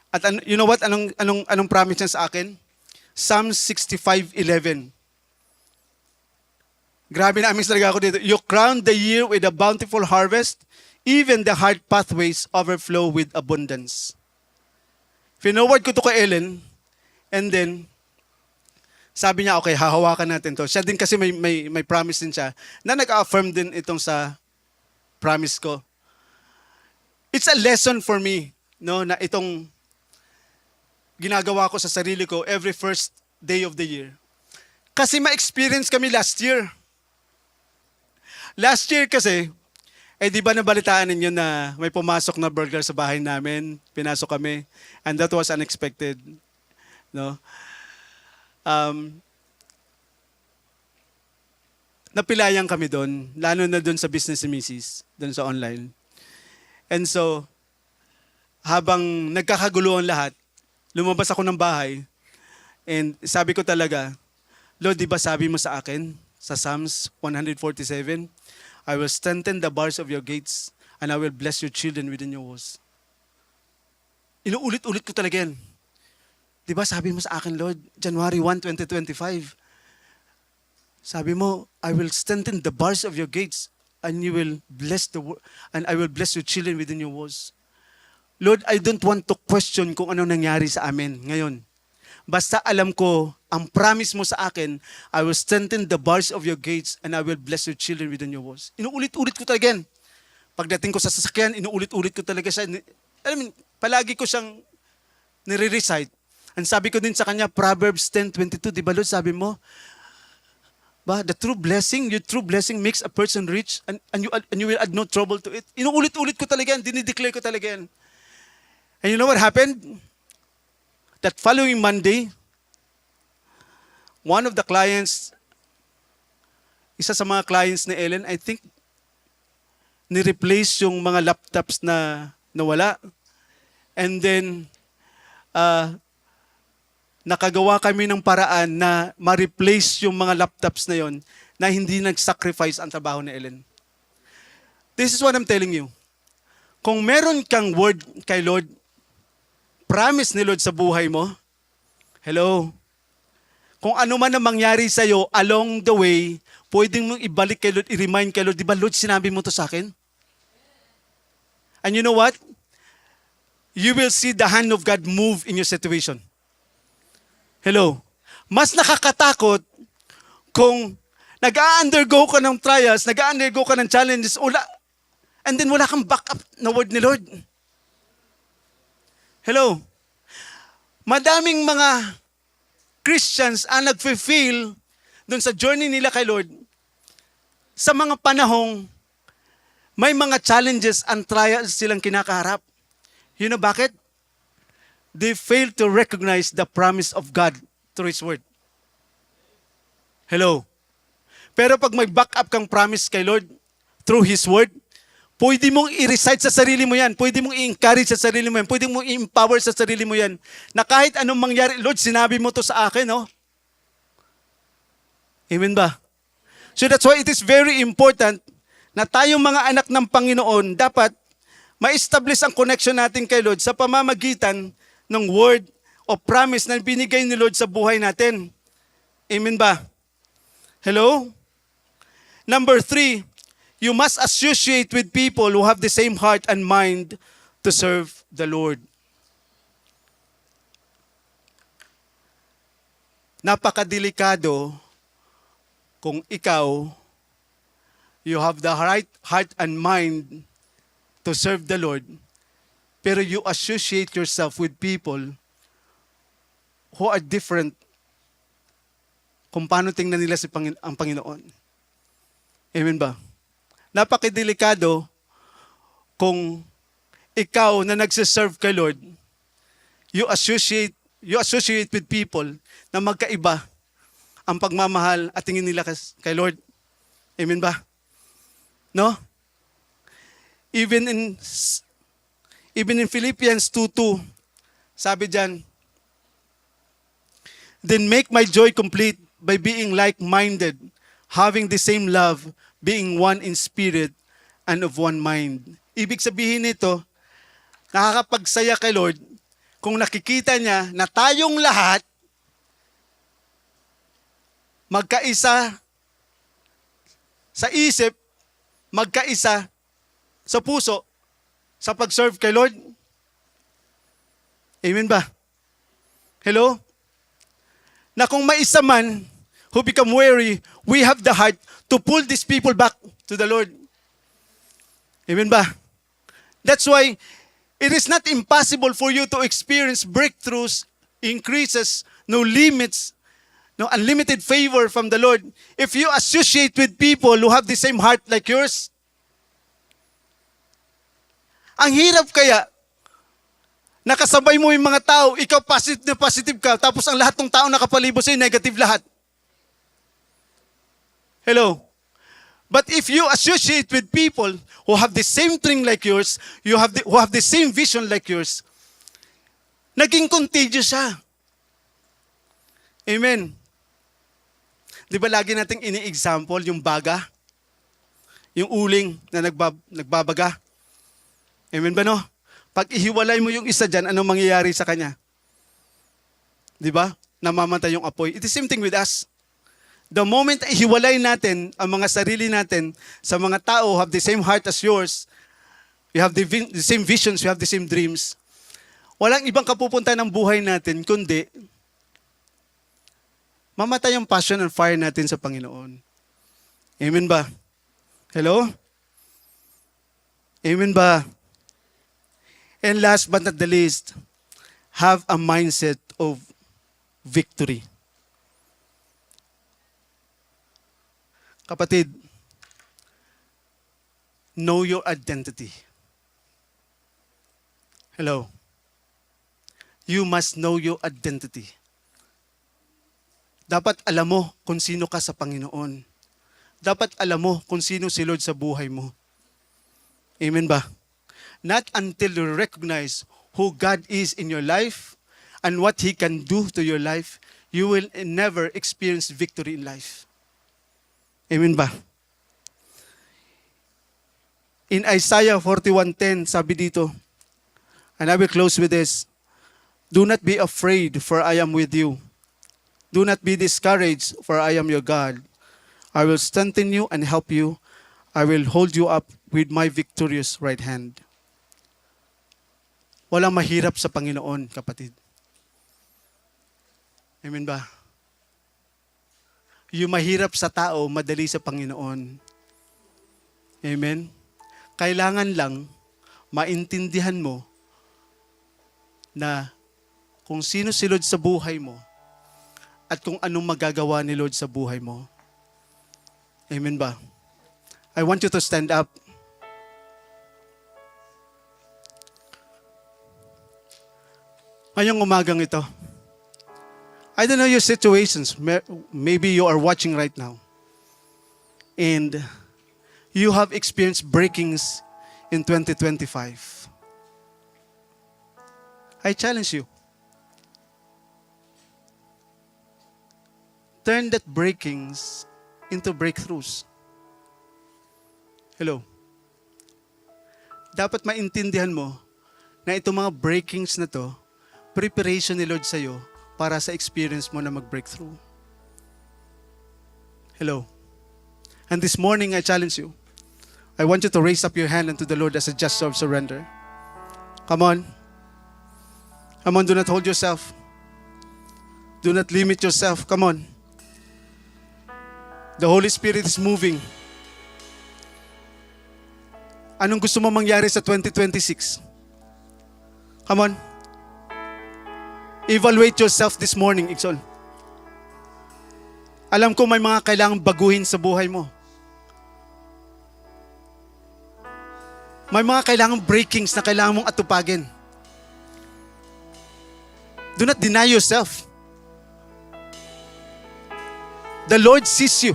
B: At you know what? Anong promise niya sa akin? Psalm 65:11. Grabe na amaze talaga ako dito. You crown the year with a bountiful harvest, even the hard pathways overflow with abundance. Finoward ko to kay Ellen, and then, sabi niya, okay, hahawakan natin to. Siya din kasi may promise din siya, na nag-affirm din itong sa promise ko. It's a lesson for me, no, na itong ginagawa ko sa sarili ko every first day of the year. Kasi ma-experience kami last year. Last year kasi, di ba nabalitaan ninyo na may pumasok na burglar sa bahay namin? Pinasok kami. And that was unexpected. No? Napilayan kami doon. Lalo na doon sa business ni Mrs. Doon sa online. And so, habang nagkakaguluhan lahat, lumabas ako ng bahay. And sabi ko talaga, Lord, di ba sabi mo sa akin, sa Psalms 147, I will strengthen the bars of your gates and I will bless your children within your walls. Inuulit-ulit ko talaga yan. Di ba sabi mo sa akin, Lord, January 1, 2025, sabi mo, I will strengthen the bars of your gates and you will bless and I will bless your children within your walls. Lord, I don't want to question kung ano nangyari sa amin ngayon. Basta alam ko, ang promise mo sa akin, I will strengthen the bars of your gates and I will bless your children within your walls. Inuulit-ulit ko talaga yan. Pagdating ko sa sasakyan, inuulit-ulit ko talaga siya. Alam mo, palagi ko siyang nire-recite. And sabi ko din sa kanya, Proverbs 10:22, di ba Lord, sabi mo, the true blessing, your true blessing makes a person rich and you will add no trouble to it. Inuulit-ulit ko talaga yan, dinideclare ko talaga yan. And you know what happened? That following Monday, one of the clients, isa sa mga clients ni Ellen, I think, ni-replace yung mga laptops na nawala. And then, nakagawa kami ng paraan na ma-replace yung mga laptops na yon na hindi nag-sacrifice ang trabaho ni Ellen. This is what I'm telling you. Kung meron kang word kay Lord, promise ni Lord sa buhay mo, hello, kung ano man ang mangyari sa'yo along the way, pwedeng mong ibalik kay Lord, i-remind kay Lord, di ba Lord, sinabi mo to sa akin? And you know what? You will see the hand of God move in your situation. Hello? Mas nakakatakot kung nag-undergo ka ng trials, nag-undergo ka ng challenges, and then wala kang backup na word ni Lord. Hello? Madaming mga Christians ang nag-feel dun sa journey nila kay Lord sa mga panahong may mga challenges and trials silang kinakaharap. You know bakit? They fail to recognize the promise of God through His Word. Hello? Pero pag may backup kang promise kay Lord through His Word, pwede mong i-recite sa sarili mo yan. Pwede mong i-encourage sa sarili mo yan. Pwede mong i-empower sa sarili mo yan. Na kahit anong mangyari, Lord, sinabi mo to sa akin, no? Amen ba? So that's why it is very important na tayong mga anak ng Panginoon, dapat ma-establish ang connection natin kay Lord sa pamamagitan ng word o promise na binigay ni Lord sa buhay natin. Amen ba? Hello? Number 3, you must associate with people who have the same heart and mind to serve the Lord. Napakadelikado kung ikaw, you have the right heart and mind to serve the Lord, pero you associate yourself with people who are different kung paano tingnan nila ang Panginoon. Amen ba? Napakadelikado kung ikaw na nagsiserve kay Lord, you associate with people na magkaiba ang pagmamahal at tingin nila kay Lord. Amen ba? No? Even in Philippians 2:2, sabi diyan, then make my joy complete by being like-minded, having the same love, being one in spirit and of one mind. Ibig sabihin nito, nakakapagsaya kay Lord kung nakikita niya na tayong lahat magkaisa sa isip, magkaisa sa puso, sa pag-serve kay Lord. Amen ba? Hello? Na kung may isa man who become weary, we have the heart to pull these people back to the Lord. Amen ba? That's why it is not impossible for you to experience breakthroughs, increases, no limits, no unlimited favor from the Lord if you associate with people who have the same heart like yours. Ang hirap kaya, nakasabay mo yung mga tao, ikaw positive ka, tapos ang lahat ng tao nakapalibot sa'yo, negative lahat. Hello? But if you associate with people who have the same thing like yours, who have the same vision like yours, naging contagious siya. Amen. Di ba lagi nating ini-example yung baga? Yung uling na nagbabaga? Amen ba no? Pag ihiwalay mo yung isa dyan, anong mangyayari sa kanya? Di ba? Namamatay yung apoy. It is same thing with us. The moment ihiwalay natin ang mga sarili natin sa mga tao who have the same heart as yours, we have the same visions, we have the same dreams, walang ibang kapupunta ng buhay natin, kundi mamatay ang passion and fire natin sa Panginoon. Amen ba? Hello? Amen ba? And last but not the least, have a mindset of victory. Kapatid, know your identity. Hello? You must know your identity. Dapat alam mo kung sino ka sa Panginoon. Dapat alam mo kung sino si Lord sa buhay mo. Amen ba? Not until you recognize who God is in your life and what He can do to your life, you will never experience victory in life. Amen ba? In Isaiah 41:10, sabi dito, and I will close with this, do not be afraid, for I am with you. Do not be discouraged, for I am your God. I will strengthen you and help you. I will hold you up with my victorious right hand. Walang mahirap sa Panginoon, kapatid. Amen ba? Yung mahirap sa tao, madali sa Panginoon. Amen? Kailangan lang maintindihan mo na kung sino si Lord sa buhay mo at kung anong magagawa ni Lord sa buhay mo. Amen ba? I want you to stand up. Ngayong umagang ito, I don't know your situations. Maybe you are watching right now. And you have experienced breakings in 2025. I challenge you. Turn that breakings into breakthroughs. Hello. Dapat maintindihan mo na itong mga breakings na to, preparation ni Lord sa'yo para sa experience mo na mag-breakthrough. Hello. And this morning, I challenge you. I want you to raise up your hand unto the Lord as a gesture of surrender. Come on. Come on, do not hold yourself. Do not limit yourself. Come on. The Holy Spirit is moving. Anong gusto mo mangyari sa 2026? Come on. Evaluate yourself this morning, Ikson. Alam ko may mga kailangang baguhin sa buhay mo. May mga kailangang breakings na kailangan mong atupagin. Do not deny yourself. The Lord sees you.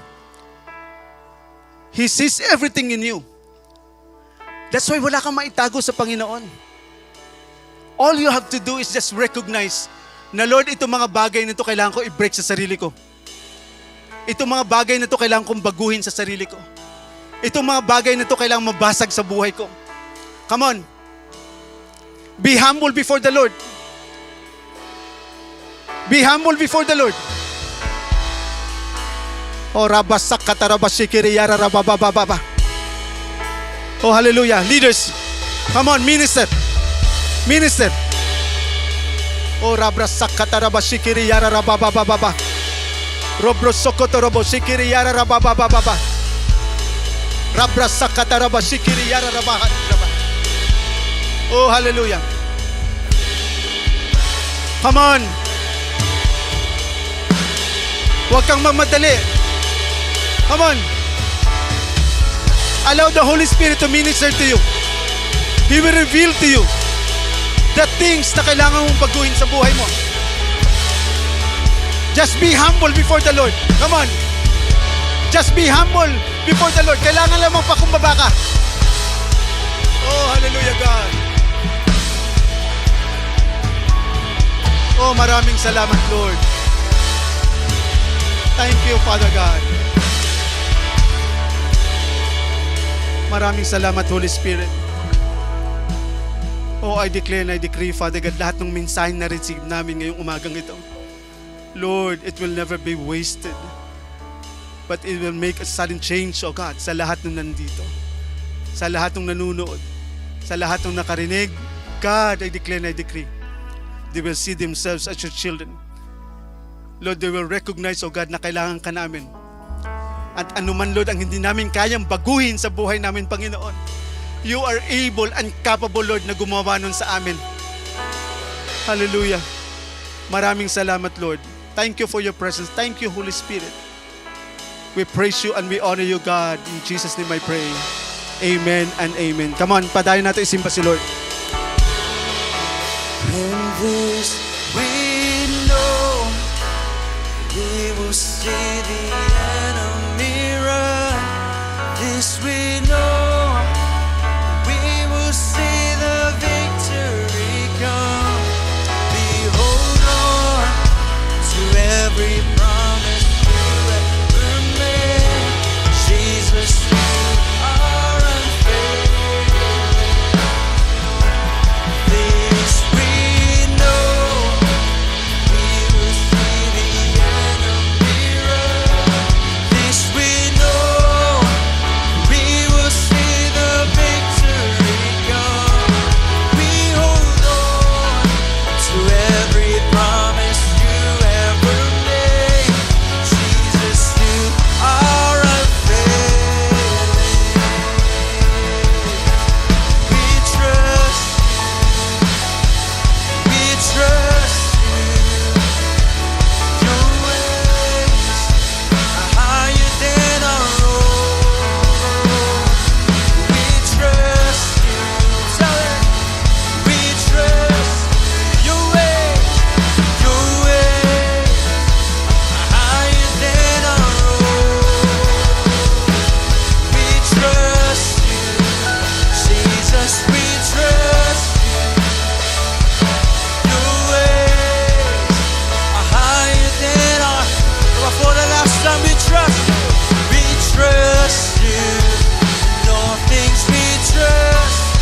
B: He sees everything in you. That's why wala kang maitago sa Panginoon. All you have to do is just recognize na Lord, itong mga bagay na ito kailangan ko i-break sa sarili ko. Itong mga bagay na ito kailangan kong baguhin sa sarili ko. Itong mga bagay na ito kailangan mabasag sa buhay ko. Come on. Be humble before the Lord. Be humble before the Lord. Oh, rabasak katarabashikiri yara rababababa. Oh, hallelujah. Leaders, come on, minister. Minister. Oh, rabrasak katarabashikiri yara rababababa. Robro sokotorobo shikiri yara rababababa. Rabrasak katarabashikiri yara rababa. Oh, hallelujah. Come on. Huwag kang mamadali. Come on. Allow the Holy Spirit to minister to you. He will reveal to you the things na kailangan mong baguhin sa buhay mo. Just be humble before the Lord. Come on. Just be humble before the Lord. Kailangan lang magpakumbaba ka. Oh, hallelujah, God. Oh, maraming salamat, Lord. Thank you, Father God. Maraming salamat, Holy Spirit. Oh, I declare and I decree, Father God, lahat ng mensahe na receive namin ngayong umagang ito. Lord, it will never be wasted. But it will make a sudden change, oh God, sa lahat ng nandito. Sa lahat ng nanunood. Sa lahat ng nakarinig. God, I declare and I decree, they will see themselves as your children. Lord, they will recognize, oh God, na kailangan ka namin. At anuman, Lord, ang hindi namin kayang baguhin sa buhay namin, Panginoon, you are able and capable, Lord, na gumawa nun sa amin. Hallelujah. Maraming salamat, Lord. Thank you for your presence. Thank you, Holy Spirit. We praise you and we honor you, God. In Jesus' name I pray. Amen and amen. Come on, padayon natin isimba si Lord.
C: And this we know, we will see the enemy run. This we know, we will see the victory come. Behold, Lord, to every promise you ever made. Jesus, you are unfailing. This we know, we will see the Son, we trust you. We trust you. In all things we trust.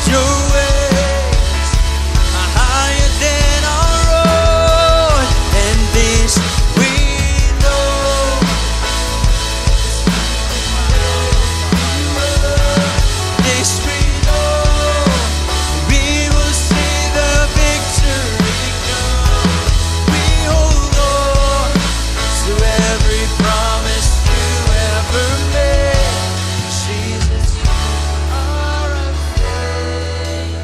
C: Your ways are higher than our own. And this we know. This we know. We will see the victory come. We hold on to every promise you ever made. Jesus, you are our faith.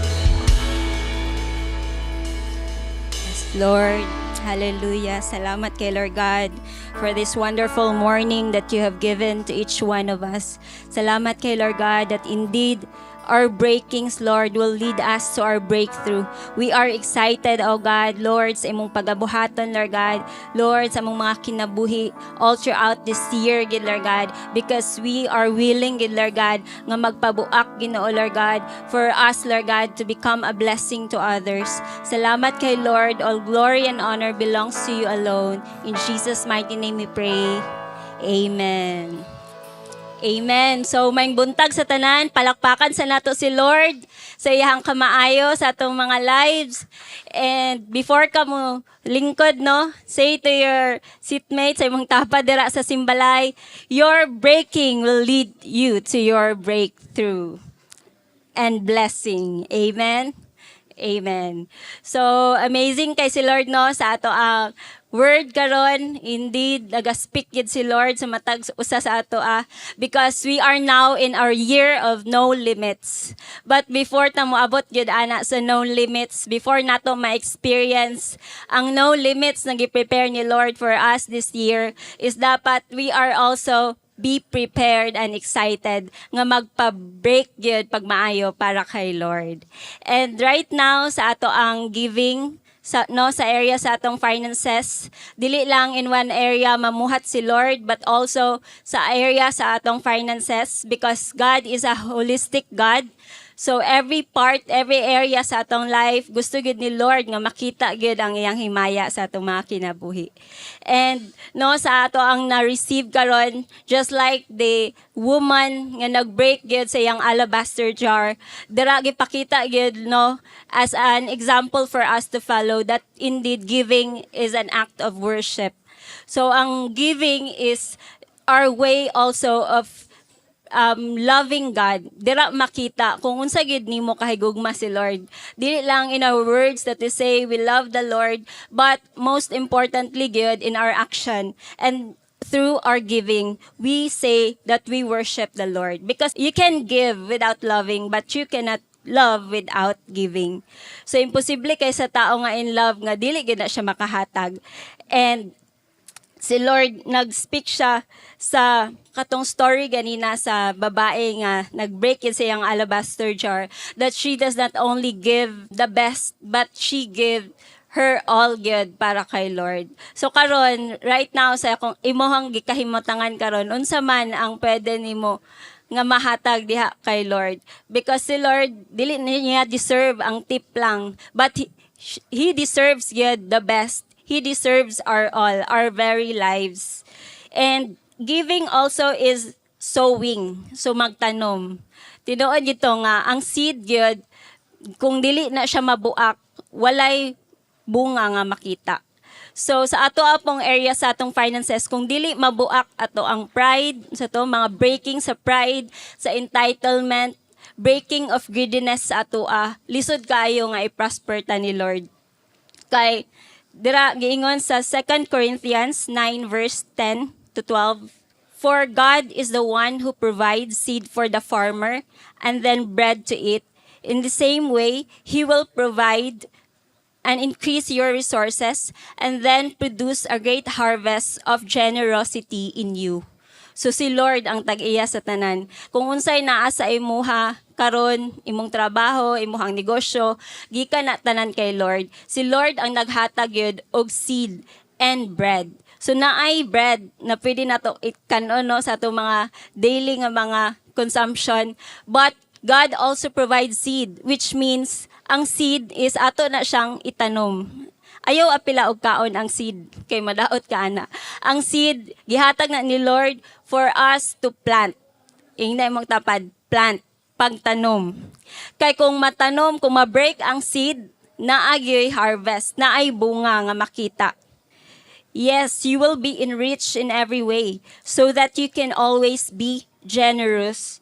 D: Yes, Lord. Hallelujah. Salamat kay Lord God for this wonderful morning that you have given to each one of us. Salamat kay Lord God that indeed our breakings, Lord, will lead us to our breakthrough. We are excited, oh God, Lord, sa imong pagabuhaton, Lord God. Lord, sa among mga kinabuhi all throughout this year, gid Lord God, because we are willing, gid Lord God, nga magpabuak, Ginoo, Lord God, for us, Lord God, to become a blessing to others. Salamat kay Lord. All glory and honor belongs to you alone. In Jesus' mighty name we pray. Amen. Amen. So, may buntag sa tanan, palakpakan sa nato si Lord sa iyang kamaayo sa atong mga lives. And before ka mo lingkod, no, say to your seatmates, sa imong tapa dira sa simbalay, your breaking will lead you to your breakthrough and blessing. Amen. Amen. So, amazing kay si Lord, no, sa ato ang word karon. Indeed, naga-speak yun si Lord sa matag usa sa ato because we are now in our year of no limits. But before ta moabot gyud ana sa no limits, before nato ma-experience ang no limits na gi-prepare ni Lord for us this year, is dapat we are also be prepared and excited nga magpa-break gyud pag maayo para kay Lord. And right now sa ato ang giving sa area sa atong finances, dili lang in one area mamuhat si Lord, but also sa area sa atong finances, because God is a holistic God. So every part, every area sa atong life, gusto gid ni Lord nga makita gid ang iyang himaya sa atong mga kinabuhi. And no, sa ato ang na-receive karon, just like the woman nga nag-break gid sa iyang alabaster jar, dira gipakita gid, no, as an example for us to follow, that indeed giving is an act of worship. So ang giving is our way also of loving God. Dira makita kung unsa gid nimo kahigugma si Lord. Dili lang in our words that we say we love the Lord, but most importantly gid in our action. And through our giving, we say that we worship the Lord. Because you can give without loving, but you cannot love without giving. So imposible kay sa tao nga in love nga dili gid na siya makahatag. And si Lord nag-speak siya sa katong story ganina sa babae nga nag-break yun sa iyang alabaster jar, that she does not only give the best, but she give her all good para kay Lord. So karon, right now sa akong imuhang gikahimutangan karon, unsa man ang pwede nimo nga mahatag diha kay Lord, because si Lord dili niya deserve ang tip lang, but he deserves good, the best. He deserves our all, our very lives. And giving also is sowing, so magtanom. Tinuod dito nga ang seed gyud, kung dili na siya mabuak, walay bunga nga makita. So sa ato apong area sa atong finances, kung dili mabuak ato ang pride, sa to mga breaking sa pride, sa entitlement, breaking of greediness sa ato lisod kayo nga i-prosper ta ni Lord. Kay dira giingon sa 2 Corinthians 9 verse 10 to 12, for God is the one who provides seed for the farmer and then bread to eat. In the same way, He will provide and increase your resources and then produce a great harvest of generosity in you. So si Lord ang tag-iya sa tanan. Kung unsay naa sa imuha karon, imong trabaho, imuhang negosyo, gikan na tanan kay Lord. Si Lord ang naghatag yun og seed and bread. So naay bread na pwede nato ikanon, no, sa ato mga daily nga mga consumption. But God also provides seed, which means ang seed is ato na siyang itanom. Ayaw apila og kaon ang seed kay madaot ka ana. Ang seed gihatag na ni Lord for us to plant. Ingna imong tapad, plant, pagtanom. Kay kung matanom, kung ma-break ang seed, naagyoy harvest, naay bunga nga makita. Yes, you will be enriched in every way so that you can always be generous.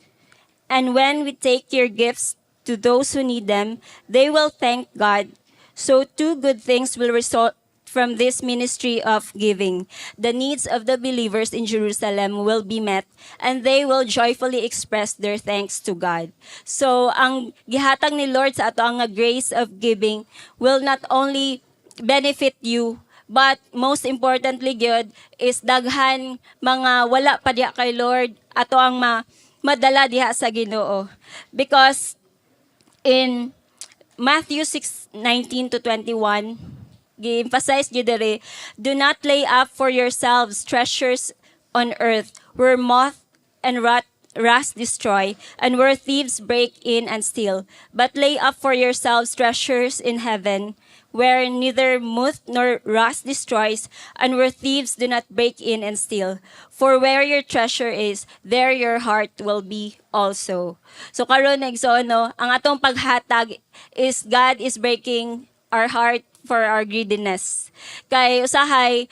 D: And when we take your gifts to those who need them, they will thank God. So two good things will result from this ministry of giving. The needs of the believers in Jerusalem will be met and they will joyfully express their thanks to God. So ang gihatag ni Lord sa ato ang grace of giving will not only benefit you, but most importantly good is daghan mga wala pa diha kay Lord ato ang madala diha sa Ginoo. Because in Matthew 6:19 to 21, gi-emphasize nyo dere, do not lay up for yourselves treasures on earth where moth and rust destroy and where thieves break in and steal, but lay up for yourselves treasures in heaven where neither moth nor rust destroys and where thieves do not break in and steal. For where your treasure is, there your heart will be also. So karon nagsono, ang atong paghatag is God is breaking our heart for our greediness. Kay usahay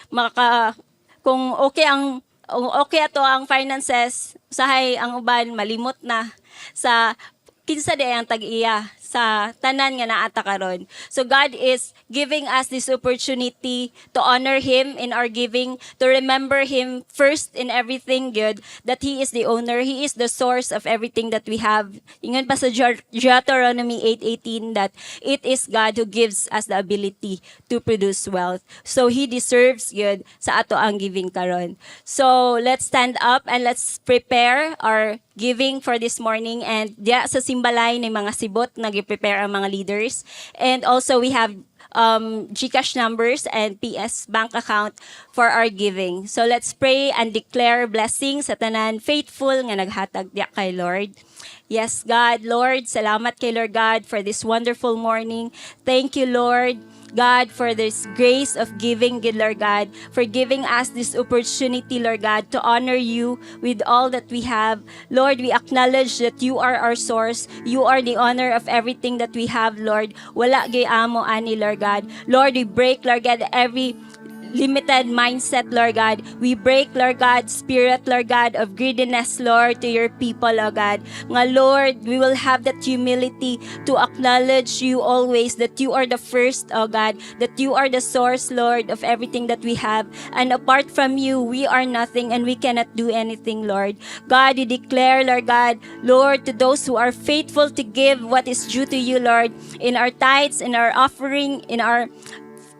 D: kung okay ato ang finances, usahay ang uban malimot na sa kinsa di ang tag-iya sa tanan nga naata karon. So God is giving us this opportunity to honor Him in our giving, to remember Him first in everything good, that He is the owner, He is the source of everything that we have. Ingon pa sa Deuteronomy 8:18 that it is God who gives us the ability to produce wealth. So He deserves good sa ato ang giving karon. So let's stand up and let's prepare our giving for this morning, and diya sa simbalay ng mga sibot nag-prepare ang mga leaders, and also we have GCash numbers and PS bank account for our giving. So let's pray and declare blessings sa tanan faithful nga naghatag diya kay Lord. Yes, God, Lord, salamat kay Lord God for this wonderful morning. Thank you, Lord God, for this grace of giving, good Lord God, for giving us this opportunity, Lord God, to honor you with all that we have. Lord, we acknowledge that you are our source. You are the honor of everything that we have, Lord. Wala gay amo ani, Lord God. Lord, we break, Lord God, every limited mindset, Lord God. We break, Lord God, spirit, Lord God, of greediness, Lord, to your people, Lord God. Nga, Lord, we will have that humility to acknowledge you always, that you are the first, oh God, that you are the source, Lord, of everything that we have. And apart from you, we are nothing and we cannot do anything, Lord. God, you declare, Lord God, Lord, to those who are faithful to give what is due to you, Lord, in our tithes, in our offering, in our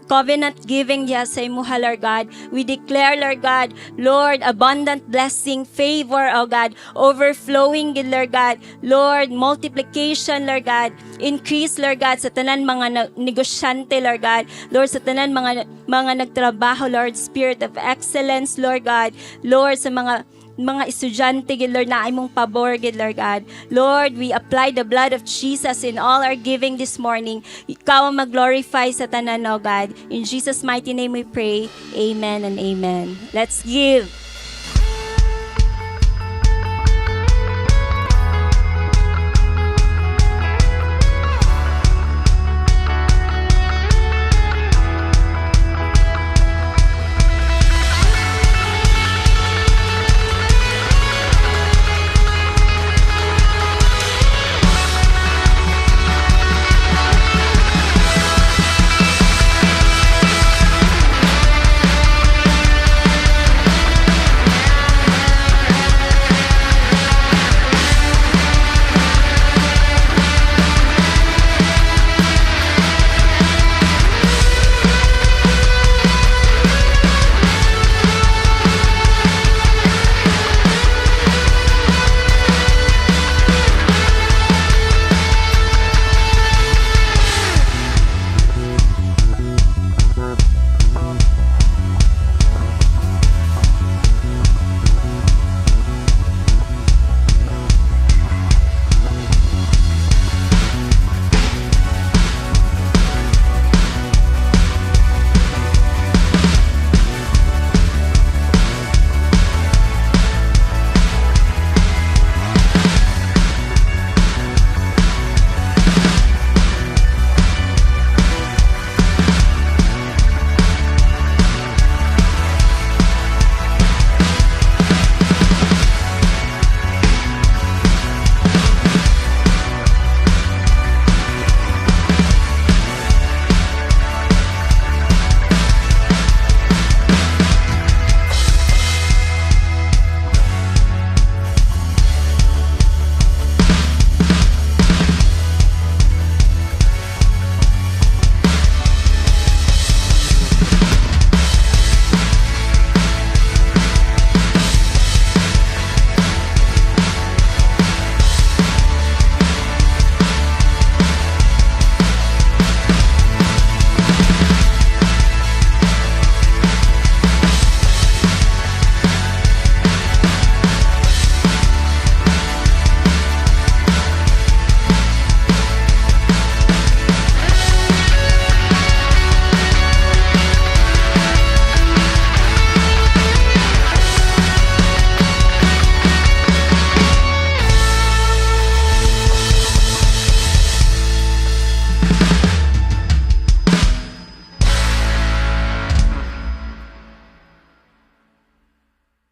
D: covenant giving diya sa imuha, Lord God. We declare, Lord God, Lord, abundant blessing, favor, oh God, overflowing, Lord God, Lord, multiplication, Lord God, increase, Lord God, sa tanan mga negosyante, Lord God, Lord, sa tanan mga nagtrabaho, Lord, spirit of excellence, Lord God, Lord, sa mga estudyante, gid Lord, na imong pabor, gid Lord God. Lord, we apply the blood of Jesus in all our giving this morning. Ikaw ang mag-glorify sa tanan, oh God. In Jesus' mighty name we pray. Amen and amen. Let's give.